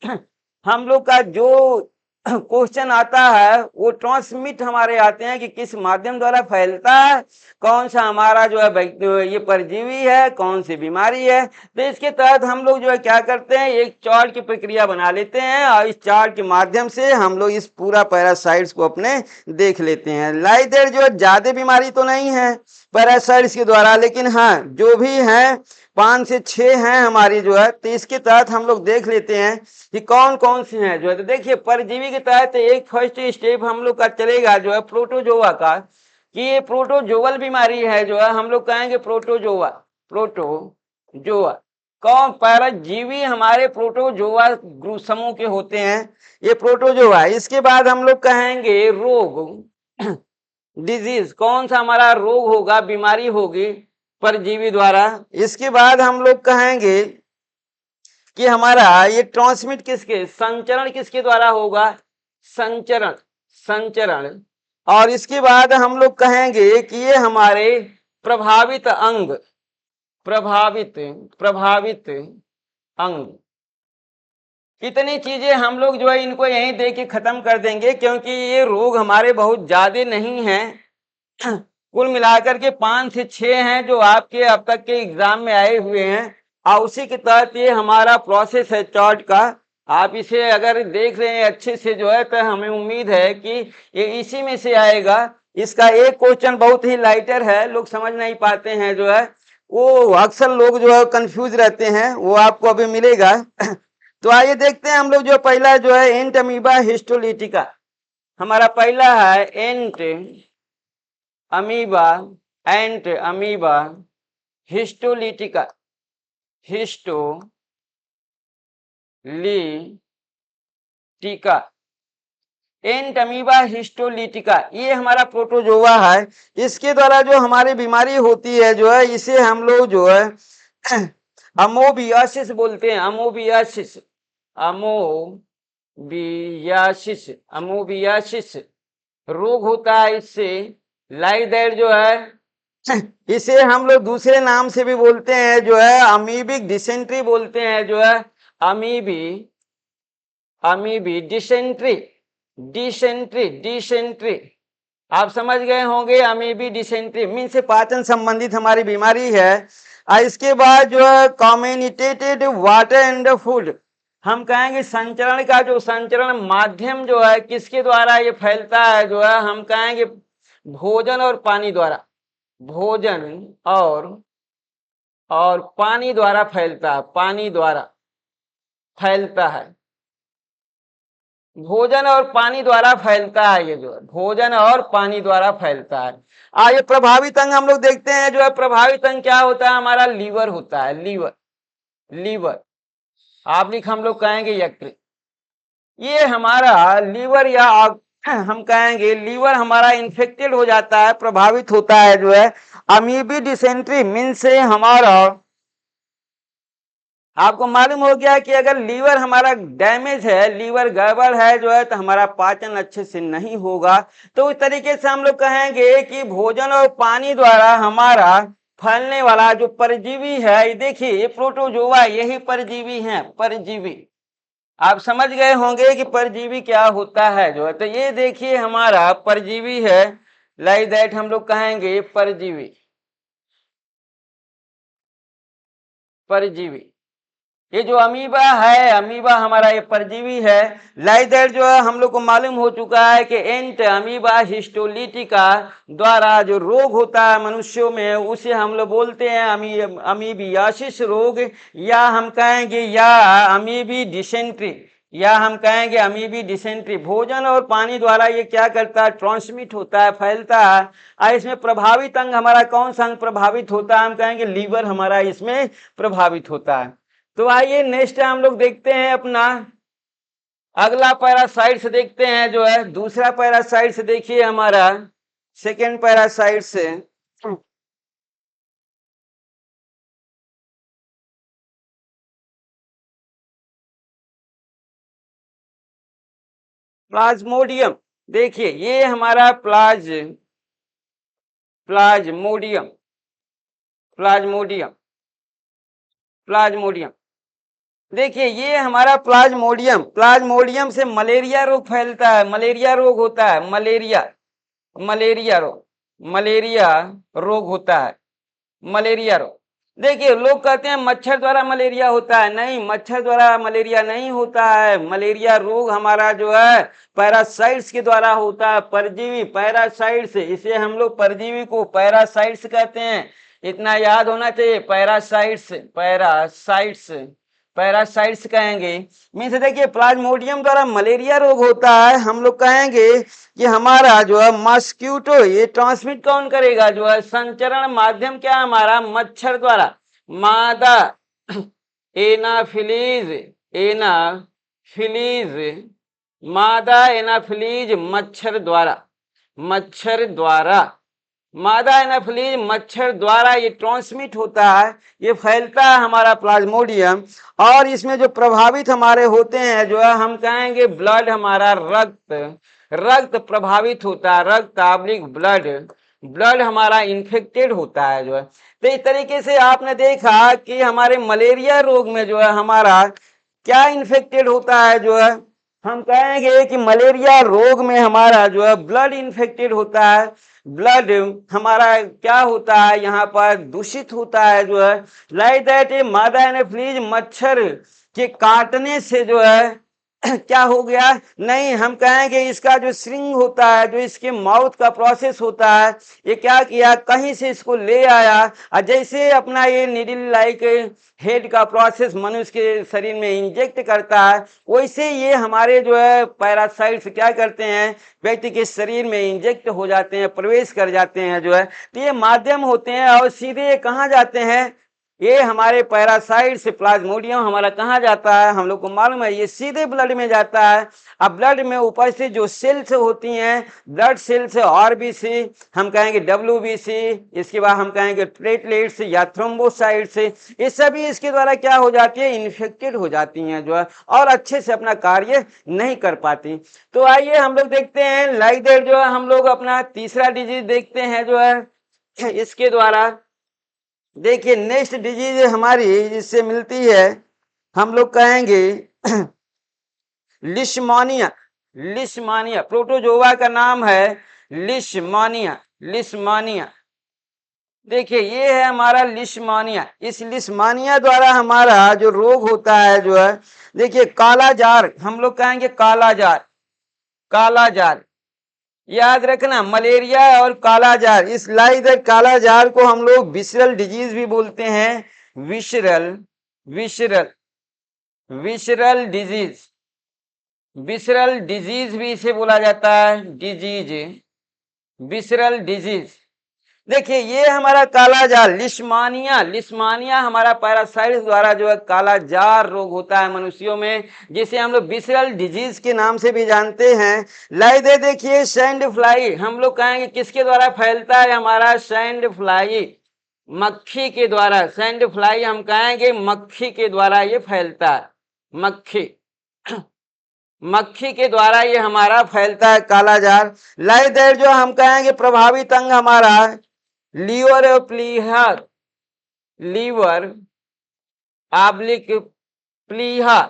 हम लोग का जो क्वेश्चन आता है वो ट्रांसमिट हमारे आते हैं कि किस माध्यम द्वारा फैलता है, कौन सा हमारा जो है ये परजीवी है, कौन सी बीमारी है। तो इसके तहत हम लोग जो है क्या करते हैं, एक चार्ट की प्रक्रिया बना लेते हैं और इस चार्ट के माध्यम से हम लोग इस पूरा पैरासाइट्स को अपने देख लेते हैं। लाइक दैट जो है ज्यादा बीमारी तो नहीं है पैरासाइट्स के द्वारा, लेकिन हाँ जो भी है 5 से 6 हैं हमारी जो है, तो इसके तहत हम लोग देख लेते हैं कि कौन कौन सी हैं जो है। तो देखिए परजीवी के तहत एक फर्स्ट स्टेप हम लोग का चलेगा जो है प्रोटोजोआ का, कि ये प्रोटोजोवल बीमारी है जो है, हम लोग कहेंगे प्रोटोजोआ, प्रोटोजोआ। कौन परजीवी हमारे प्रोटोजोआ ग्रुप समूह के होते हैं, ये प्रोटोजोआ। इसके बाद हम लोग कहेंगे रोग, डिजीज, कौन सा हमारा रोग होगा, बीमारी होगी परजीवी द्वारा। इसके बाद हम लोग कहेंगे कि हमारा ये ट्रांसमिट किसके, संचरण किसके द्वारा होगा, संचरण, संचरण। और इसके बाद हम लोग कहेंगे कि ये हमारे प्रभावित अंग, प्रभावित, प्रभावित अंग। कितनी चीजें हम लोग जो है इनको यहीं दे के खत्म कर देंगे, क्योंकि ये रोग हमारे बहुत ज्यादा नहीं हैं। कुल मिलाकर के 5 से 6 हैं जो आपके अब तक के एग्जाम में आए हुए हैं, और उसी के तहत ये हमारा प्रोसेस है चार्ट का। आप इसे अगर देख रहे हैं अच्छे से जो है, तो हमें उम्मीद है कि ये इसी में से आएगा। इसका एक क्वेश्चन बहुत ही लाइटर है, लोग समझ नहीं पाते हैं जो है, वो अक्सर लोग जो है कंफ्यूज रहते हैं, वो आपको अभी मिलेगा। तो आइए देखते हैं हम लोग जो पहला जो है एंट अमीबा हिस्टोलिटिका, हमारा पहला है एंट अमीबा, एंट अमीबा हिस्टोलिटिका, हिस्टोलिटिका, एंट अमीबा हिस्टोलिटिका, ये हमारा प्रोटोजोआ है। इसके द्वारा जो हमारी बीमारी होती है जो है, इसे हम लोग जो है अमोबियासिस बोलते हैं, अमोबियासिस, अमोबियासिस, अमोबियासिस रोग होता है इससे। लाइक दैट जो है इसे हम लोग दूसरे नाम से भी बोलते हैं जो है अमीबिक डिसेंट्री बोलते हैं जो है, अमीबी, अमीबी डिसेंट्री, डिसेंट्री, डिसेंट्री। आप समझ गए होंगे, अमीबी डिसेंट्री मीन से पाचन संबंधित हमारी बीमारी है। इसके बाद जो है कम्युनिकेटेड वाटर एंड फूड, हम कहेंगे संचरण का जो संचरण माध्यम जो है किसके द्वारा ये फैलता है जो है, हम कहेंगे भोजन और पानी द्वारा, भोजन और पानी द्वारा फैलता है, पानी द्वारा फैलता है, भोजन और पानी द्वारा फैलता है, ये जो है भोजन और पानी द्वारा फैलता है। आइए प्रभावित अंग हम लोग देखते हैं जो है, प्रभावित अंग क्या होता है, हमारा लीवर होता है, लीवर, लीवर आप लिख हम लोग कहेंगे यकृत। ये हमारा लीवर या हम कहेंगे लीवर हमारा इन्फेक्टेड हो जाता है, प्रभावित होता है जो है अमीबी डिसेंट्री मीन से हमारा, आपको मालूम हो गया कि अगर लीवर हमारा डैमेज है, लीवर गड़बड़ है जो है, तो हमारा पाचन अच्छे से नहीं होगा। तो इस तरीके से हम लोग कहेंगे कि भोजन और पानी द्वारा हमारा फैलने वाला जो परजीवी है, देखिए ये प्रोटोजोआ यही परजीवी है, परजीवी। आप समझ गए होंगे कि परजीवी क्या होता है जो है, तो ये देखिए हमारा परजीवी है। लाइक दैट हम लोग कहेंगे परजीवी, परजीवी। ये जो अमीबा है, अमीबा हमारा ये परजीवी है। लाइक दैट जो है हम लोग को मालूम हो चुका है कि एंट अमीबा हिस्टोलिटिका द्वारा जो रोग होता है मनुष्यों में, उसे हम लोग बोलते हैं अमीबियासिस रोग, या हम कहेंगे या अमीबी डिसेंट्री, या हम कहेंगे अमीबी डिसेंट्री। भोजन और पानी द्वारा ये क्या करता है, ट्रांसमिट होता है, फैलता है। और इसमें प्रभावित अंग हमारा कौन सा अंग प्रभावित होता है, हम कहेंगे लीवर हमारा इसमें प्रभावित होता है। तो आइए नेक्स्ट हम लोग देखते हैं अपना अगला पैरासाइट्स देखते हैं जो है, दूसरा पैरासाइट्स देखिए हमारा सेकेंड पैरासाइट से प्लाज्मोडियम। देखिए ये हमारा प्लाज्मोडियम प्लाज्मोडियम प्लाज्मोडियम। देखिए ये हमारा प्लाज्मोडियम से मलेरिया रोग फैलता है, मलेरिया रोग होता है, मलेरिया रोग होता है, मलेरिया रोग। देखिए लोग कहते हैं मच्छर द्वारा मलेरिया होता है, नहीं, मच्छर द्वारा मलेरिया नहीं होता है। मलेरिया रोग हमारा जो है पैरासाइट्स के द्वारा होता है, परजीवी पैरासाइट्स, इसे हम लोग परजीवी को पैरासाइट्स कहते हैं, इतना याद होना चाहिए। पैरासाइट्स कहेंगे। मीन्स देखिए प्लाज्मोडियम द्वारा मलेरिया रोग होता है, हम लोग कहेंगे कि हमारा जो है मॉस्क्यूटो, ये ट्रांसमिट कौन करेगा, जो है संचरण माध्यम क्या हमारा मच्छर द्वारा, मादा एनाफिलीज एनाफिलीज मादा एनाफिलीज मादा एनाफिलीज मच्छर द्वारा ये ट्रांसमिट होता है, ये फैलता है हमारा प्लाज्मोडियम। और इसमें जो प्रभावित हमारे होते हैं जो है हम कहेंगे ब्लड, हमारा रक्त प्रभावित होता है, रक्त आब्लिक ब्लड हमारा इन्फेक्टेड होता है जो है। तो इस तरीके से आपने देखा कि हमारे मलेरिया रोग में जो है हमारा क्या इन्फेक्टेड होता है, जो है हम कहेंगे कि मलेरिया रोग में हमारा जो है ब्लड इन्फेक्टेड होता है, ब्लड हमारा क्या होता है यहाँ पर दूषित होता है जो है। लाइक दैट मादा एनाफिलीज मच्छर के काटने से जो है क्या हो गया, नहीं, हम कहेंगे इसका जो श्रिंग होता है, जो इसके माउथ का प्रोसेस होता है, ये क्या किया, कहीं से इसको ले आया, और जैसे अपना ये निडल लाइक हेड का प्रोसेस मनुष्य के शरीर में इंजेक्ट करता है, वैसे ये हमारे जो है पैरासाइट्स क्या करते हैं, व्यक्ति के शरीर में इंजेक्ट हो जाते हैं, प्रवेश कर जाते हैं जो है। तो ये माध्यम होते हैं और सीधे ये कहाँ जाते हैं, ये हमारे पैरासाइट से प्लाज्मोडियम हमारा कहाँ जाता है, हम लोग को मालूम है, ये सीधे ब्लड में जाता है। अब ब्लड में ऊपर से जो सेल्स होती हैं, ब्लड सेल्स, आरबीसी, हम कहेंगे डब्ल्यूबीसी, इसके बाद हम कहेंगे प्लेटलेट्स या थ्रोम्बोसाइट्स, ये सभी इसके द्वारा क्या हो जाती है, इन्फेक्टेड हो जाती हैं जो है, और अच्छे से अपना कार्य नहीं कर पाती। तो आइए हम लोग देखते हैं लाइक दैट जो है हम लोग अपना तीसरा डिजीज देखते हैं जो है इसके द्वारा। देखिए नेक्स्ट डिजीज हमारी जिससे मिलती है, हम लोग कहेंगे लिशमानिया प्रोटोजोआ का नाम है लिशमानिया। देखिए ये है हमारा लिशमानिया। इस लिशमानिया द्वारा हमारा जो रोग होता है जो है, देखिए कालाजार, हम लोग कहेंगे कालाजार, याद रखना, मलेरिया और कालाजार, इस लाइदर कालाजार को हम लोग विसरल डिजीज भी बोलते हैं, विसरल डिजीज भी इसे बोला जाता है, विसरल डिजीज। देखिए ये हमारा कालाजार लिशमानिया हमारा पैरासाइट्स द्वारा जो है कालाजार रोग होता है मनुष्यों में, जिसे हम लोग विसरल डिजीज के नाम से भी जानते हैं। लाइदे देखिए सैंड फ्लाई, हम लोग कहेंगे किसके द्वारा फैलता है, हमारा सैंड फ्लाई, मक्खी के द्वारा, सैंड फ्लाई हम कहेंगे मक्खी के द्वारा ये फैलता है, मक्खी के द्वारा ये हमारा फैलता है कालाजार। लाइदर जो हम कहेंगे प्रभावित अंग हमारा लीवर आब्लिक प्लीहा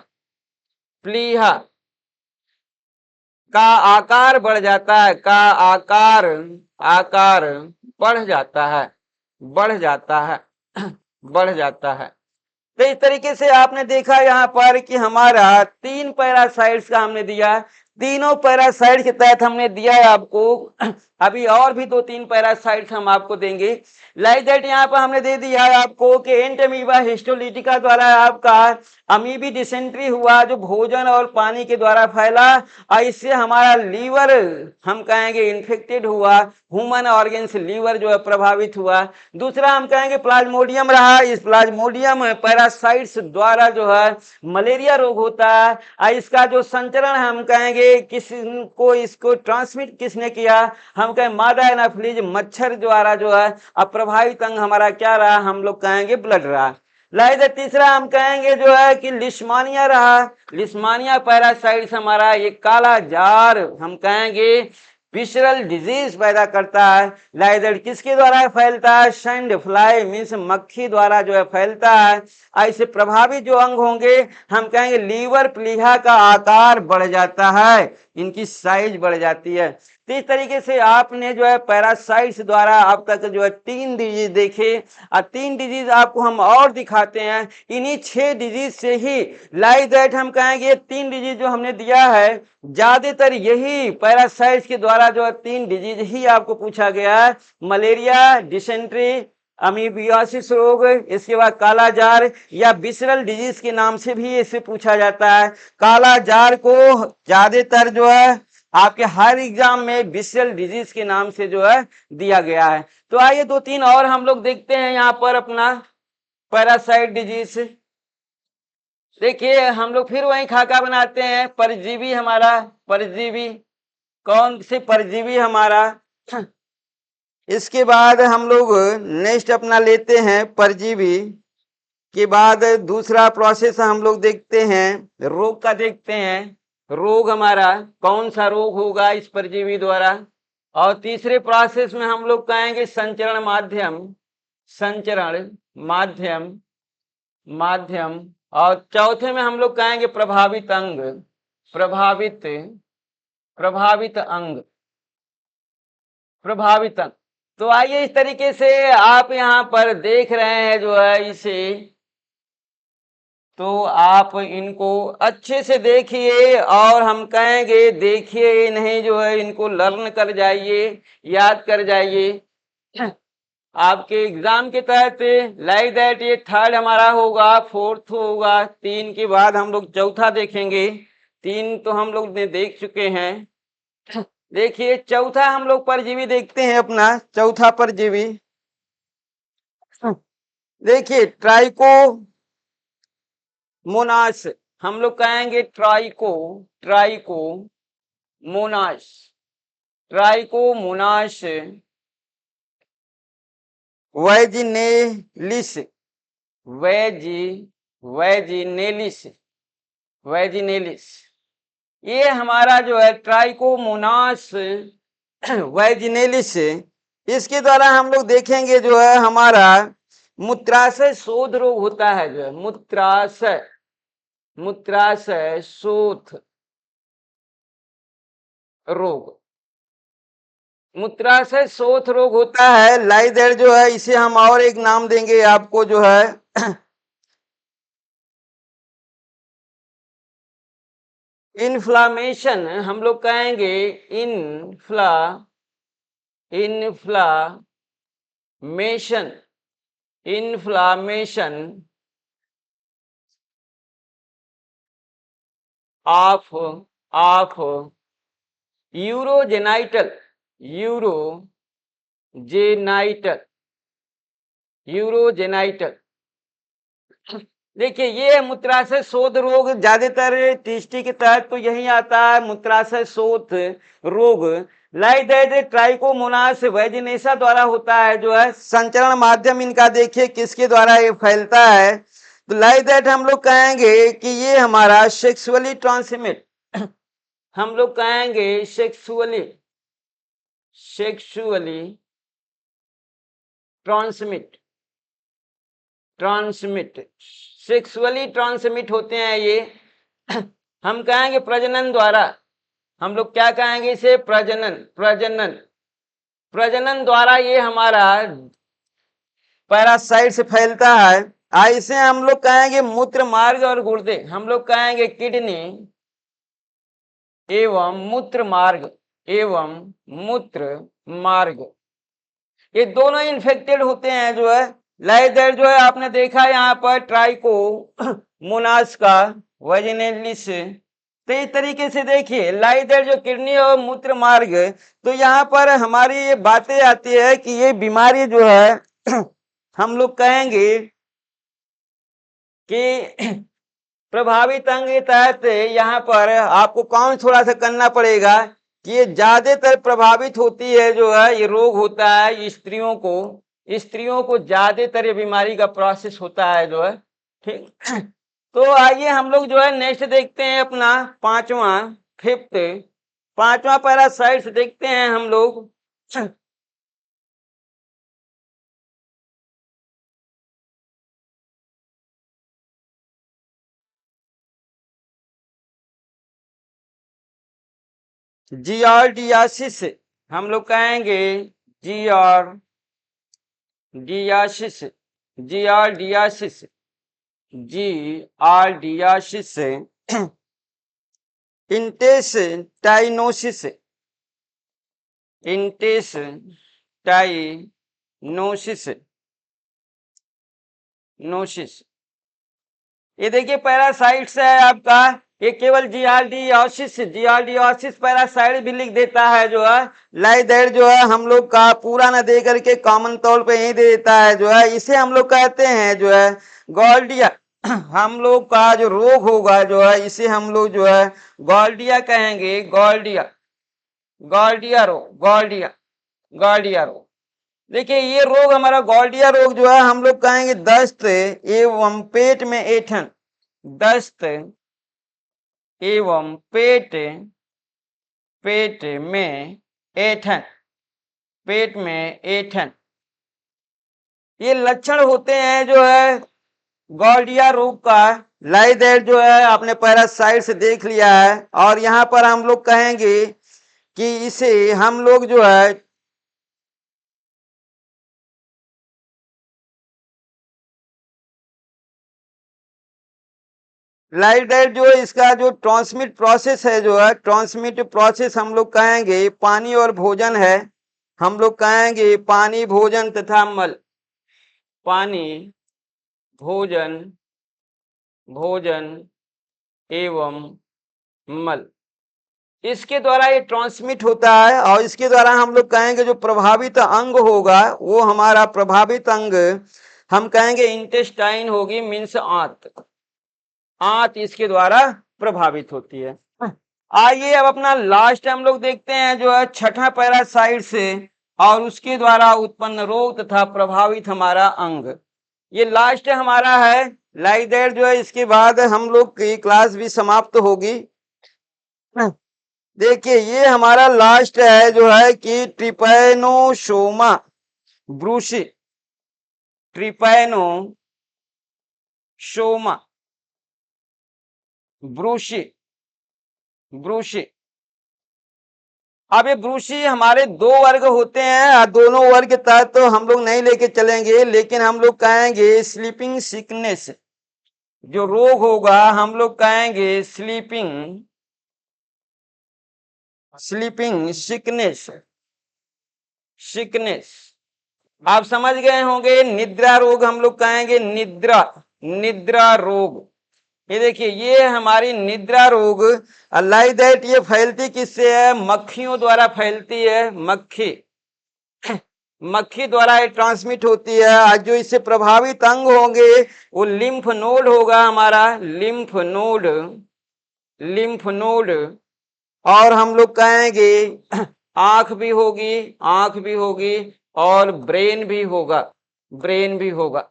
का आकार बढ़ जाता है, आकार बढ़ जाता है। तो इस तरीके से आपने देखा यहाँ पर कि हमारा 3 पैरासाइट्स का हमने दिया, तीनों पैरासाइट के तहत हमने दिया है आपको। अभी और भी 2-3 पैरासाइट्स हम आपको देंगे। लाइक दैट यहाँ पर हमने दे दिया है आपको कि एंटमीबा हिस्टोलिटिका द्वारा आपका अमीबी डिसेंट्री हुआ, जो भोजन और पानी के द्वारा फैला, और इससे हमारा लीवर हम कहेंगे इन्फेक्टेड हुआ, ह्यूमन ऑर्गन्स लीवर जो है प्रभावित हुआ। दूसरा हम कहेंगे प्लाज्मोडियम रहा, इस प्लाज्मोडियम पैरासाइट्स द्वारा जो है मलेरिया रोग होता है, और इसका जो संचरण हम कहेंगे कहेंगे किसको इसको ट्रांसमिट किसने किया, हम कहें मादा एनाफिलीज मच्छर द्वारा जो है अब प्रभावित अंग हमारा क्या रहा, हम लोग कहेंगे ब्लड रहा। लाइक तीसरा हम कहेंगे जो है कि लिस्मानिया रहा। लिस्मानिया पैरासाइट्स हमारा ये काला जार हम कहेंगे विसरल डिजीज पैदा करता है। लाइजर किसके द्वारा फैलता है, सैंड फ्लाई मीन्स मक्खी द्वारा जो है फैलता है। ऐसे प्रभावित जो अंग होंगे हम कहेंगे लीवर प्लीहा का आकार बढ़ जाता है, इनकी साइज बढ़ जाती है। तो इस तरीके से आपने जो है पैरासाइट्स द्वारा अब तक जो है 3 डिजीज देखे और 3 डिजीज आपको हम और दिखाते हैं। इन्हीं 6 डिजीज से ही लाइक दैट हम कहेंगे 3 डिजीज जो हमने दिया है ज्यादातर यही पैरासाइट्स के द्वारा जो है 3 डिजीज ही आपको पूछा गया है, मलेरिया, डिसेंट्री, अमीबियासिस रोग, इसके बाद काला जार या विसरल डिजीज के नाम से भी इसे पूछा जाता है। काला जार को ज्यादातर जो है आपके हर एग्जाम में विसरल डिजीज के नाम से जो है दिया गया है। तो आइए 2-3 और हम लोग देखते हैं यहाँ पर अपना पैरासाइट डिजीज। देखिए हम लोग फिर वही खाका बनाते हैं, परजीवी हमारा, परजीवी कौन से परजीवी हमारा। इसके बाद हम लोग नेक्स्ट अपना लेते हैं परजीवी के बाद दूसरा प्रोसेस हम लोग देखते हैं रोग का, देखते हैं रोग हमारा कौन सा रोग होगा इस परजीवी द्वारा। और तीसरे प्रोसेस में हम लोग कहेंगे संचरण माध्यम, संचरण माध्यम माध्यम। और चौथे में हम लोग कहेंगे प्रभावित अंग, प्रभावित प्रभावित अंग, प्रभावित अंग। तो आइए इस तरीके से आप यहाँ पर देख रहे हैं जो है इसे, तो आप इनको अच्छे से देखिए और हम कहेंगे देखिए नहीं जो है इनको लर्न कर जाइए, याद कर जाइए। आपके एग्जाम के तहत लाइक दैट ये थर्ड हमारा होगा, फोर्थ होगा, 3 के बाद हम लोग चौथा देखेंगे। 3 तो हम लोग ने देख चुके हैं। देखिए चौथा हम लोग परजीवी देखते हैं अपना चौथा परजीवी। देखिए ट्राइको मोनास, हम लोग कहेंगे tricho, trichomonas, trichomonas vaginalis, vaginalis, vaginalis, ये हमारा जो है ट्राइकोमोनास वैजिनेलिस, इसके द्वारा हम लोग देखेंगे जो है हमारा मूत्राशय शोथ रोग होता है, जो है मूत्राशय, मूत्राशय शोथ रोग, मूत्राशय शोथ रोग होता है। लाइदर जो है इसे हम और एक नाम देंगे आपको जो है इन्फ्लामेशन, हम लोग कहेंगे inflammation, inflammation of urogenital, urogenital, urogenital. देखिए ये मूत्राशय शोथ रोग ज्यादातर टीएसटी के तहत तो यही आता है, मूत्राशय शोथ रोग। लाइक दैट ट्राइकोमोनास वैजिनेसा द्वारा होता है जो है। संचरण माध्यम इनका देखिए किसके द्वारा ये फैलता है, तो लाइक दैट हम लोग कहेंगे कि ये हमारा सेक्सुअली ट्रांसमिट, हम लोग कहेंगे sexually, sexually transmit, transmit, sexually transmit होते हैं ये। हम कहेंगे प्रजनन द्वारा, हम लोग क्या कहेंगे इसे, प्रजनन, प्रजनन, प्रजनन द्वारा ये हमारा पैरासाइट से फैलता है। ऐसे हम लोग कहेंगे मूत्र मार्ग और गुर्दे, हम लोग कहेंगे किडनी एवं मूत्र मार्ग, एवं मूत्र मार्ग, ये दोनों इन्फेक्टेड होते हैं जो है। लाइदर जो है आपने देखा यहाँ पर ट्राइको मोनास का वैजिनेलिस। तो इस तरीके से देखिए लाइदर जो किडनी और मूत्र मार्ग, तो यहाँ पर हमारी ये बातें आती है कि ये बीमारी जो है हम लोग कहेंगे कि प्रभावित अंग के तहत यहाँ पर आपको कौन थोड़ा सा करना पड़ेगा कि ये ज्यादातर प्रभावित होती है, जो है ये रोग होता है स्त्रियों को ज्यादातर ये बीमारी का प्रोसेस होता है, जो है ठीक। तो आइए हम लोग जो है नेक्स्ट देखते हैं अपना पांचवा पैरासाइट्स देखते हैं हम लोग। जियार्डियासिस हम लोग कहेंगे, जियार्डियासिस जियार्डियासिस जियार्डियासिस इंटेस्टाइनोसिस ये देखिए पैरासाइट्स है आपका, ये केवल जियार्डियोसिस पैरासाइट भी लिख देता है, जो है लाइक दैट, जो है हम लोग का पूरा ना दे करके कॉमन तौर पे यही दे देता है, जो है इसे हम लोग कहते हैं जो है गॉल्डिया। हम लोग का जो रोग होगा, जो है इसे हम लोग जो है गॉल्डिया कहेंगे, गॉल्डिया रोग। देखिए ये रोग हमारा गॉल्डिया रोग जो है हम लोग कहेंगे दस्त एवं पेट में ऐंठन, दस्त एवं पेट में ऐंठन ये लक्षण होते हैं, जो है गॉल्डिया रोग का। लाइक दैट, जो है आपने पैरासाइट से देख लिया है, और यहाँ पर हम लोग कहेंगे कि इसे हम लोग जो है लाइक दैट, जो इसका जो ट्रांसमिट प्रोसेस है, जो है ट्रांसमिट प्रोसेस हम लोग कहेंगे पानी और भोजन है। हम लोग कहेंगे पानी, भोजन तथा मल, पानी, भोजन एवं मल, इसके द्वारा ये ट्रांसमिट होता है। और इसके द्वारा हम लोग कहेंगे जो प्रभावित अंग होगा, वो हमारा प्रभावित अंग हम कहेंगे इंटेस्टाइन होगी, मीन्स आंत इसके द्वारा प्रभावित होती है। आइए अब अपना लास्ट हम लोग देखते हैं, जो है छठा पैरासाइट से और उसके द्वारा उत्पन्न रोग तथा प्रभावित हमारा अंग, ये लास्ट हमारा है। लाइक दैट, जो है इसके बाद हम लोग की क्लास भी समाप्त होगी। देखिए ये हमारा लास्ट है, जो है कि ट्रिपैनोसोमा ब्रूसी, ट्रिपैनोसोमा ब्रूसी। अब ये ब्रूसी हमारे दो वर्ग होते हैं, दोनों वर्ग के तहत तो हम लोग नहीं लेके चलेंगे, लेकिन हम लोग कहेंगे स्लीपिंग सिकनेस जो रोग होगा, हम लोग कहेंगे स्लीपिंग सिकनेस। आप समझ गए होंगे। निद्रा रोग हम लोग कहेंगे, निद्रा रोग। ये देखिए ये हमारी निद्रा रोग, लाइक दैट, ये फैलती किससे है? मक्खियों द्वारा फैलती है, मक्खी द्वारा ये ट्रांसमिट होती है। आज जो इससे प्रभावित अंग होंगे वो लिम्फ नोड होगा हमारा, लिम्फ नोड। और हम लोग कहेंगे आंख भी होगी और ब्रेन भी होगा।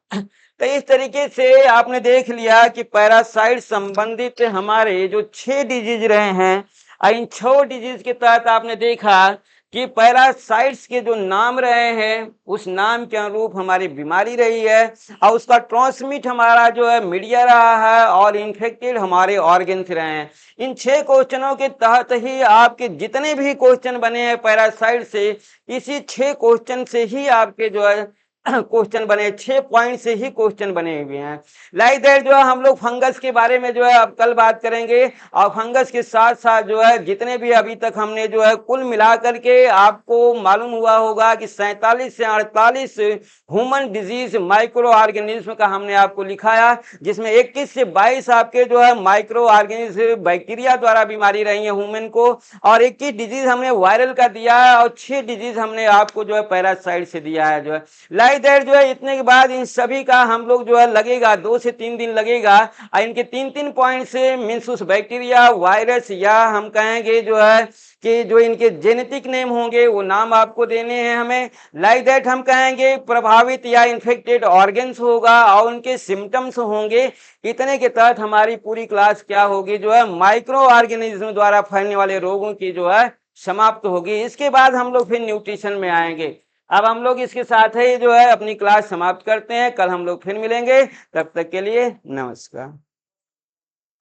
तो इस तरीके से आपने देख लिया कि पैरासाइट संबंधित हमारे जो 6 डिजीज रहे हैं, इन 6 डिजीज के तहत आपने देखा कि पैरासाइट्स के जो नाम रहे हैं उस नाम के अनुरूप हमारी बीमारी रही है, और उसका ट्रांसमिट हमारा जो है मीडिया रहा है, और इन्फेक्टेड हमारे ऑर्गन्स रहे हैं। इन 6 क्वेश्चनों के तहत ही आपके जितने भी क्वेश्चन बने हैं पैरासाइट से, इसी 6 क्वेश्चन से ही आपके जो है क्वेश्चन बने, 6 पॉइंट से ही क्वेश्चन बने हुए हैं। लाइक दैट, जो है हम लोग फंगस के बारे में जो है अब कल बात करेंगे, और फंगस के साथ साथ जो है जितने भी अभी तक हमने जो है कुल मिलाकर के आपको मालूम हुआ होगा कि 47 से 48 ह्यूमन डिजीज माइक्रो ऑर्गेनिज्म का हमने आपको लिखाया, जिसमें 21 से 22 आपके जो है माइक्रो ऑर्गेनिज्म बैक्टीरिया द्वारा बीमारी रही है ह्यूमन को, और 21 डिजीज हमने वायरल का दिया है, और 6 डिजीज हमने आपको जो है पैरासाइट से दिया है। जो है लाइक दैट जो है इतने के बाद इन सभी का हम लोग जो है लगेगा 2 से 3 दिन लगेगा, और इनके 3 पॉइंट से मीन्स उस बैक्टीरिया, वायरस या हम कहेंगे जो है कि जो इनके जेनेटिक नेम होंगे वो नाम आपको देने हैं हमें। लाइक दैट हम कहेंगे प्रभावित या इन्फेक्टेड ऑर्गन्स होगा और उनके सिम्टम्स होंगे। इतने के तहत हमारी पूरी क्लास क्या होगी, जो है माइक्रो ऑर्गेनिज्म द्वारा फैलने वाले रोगों की जो है समाप्त होगी। इसके बाद हम लोग फिर न्यूट्रिशन में आएंगे। अब हम लोग इसके साथ ही जो है अपनी क्लास समाप्त करते हैं, कल हम लोग फिर मिलेंगे, तब तक के लिए नमस्कार।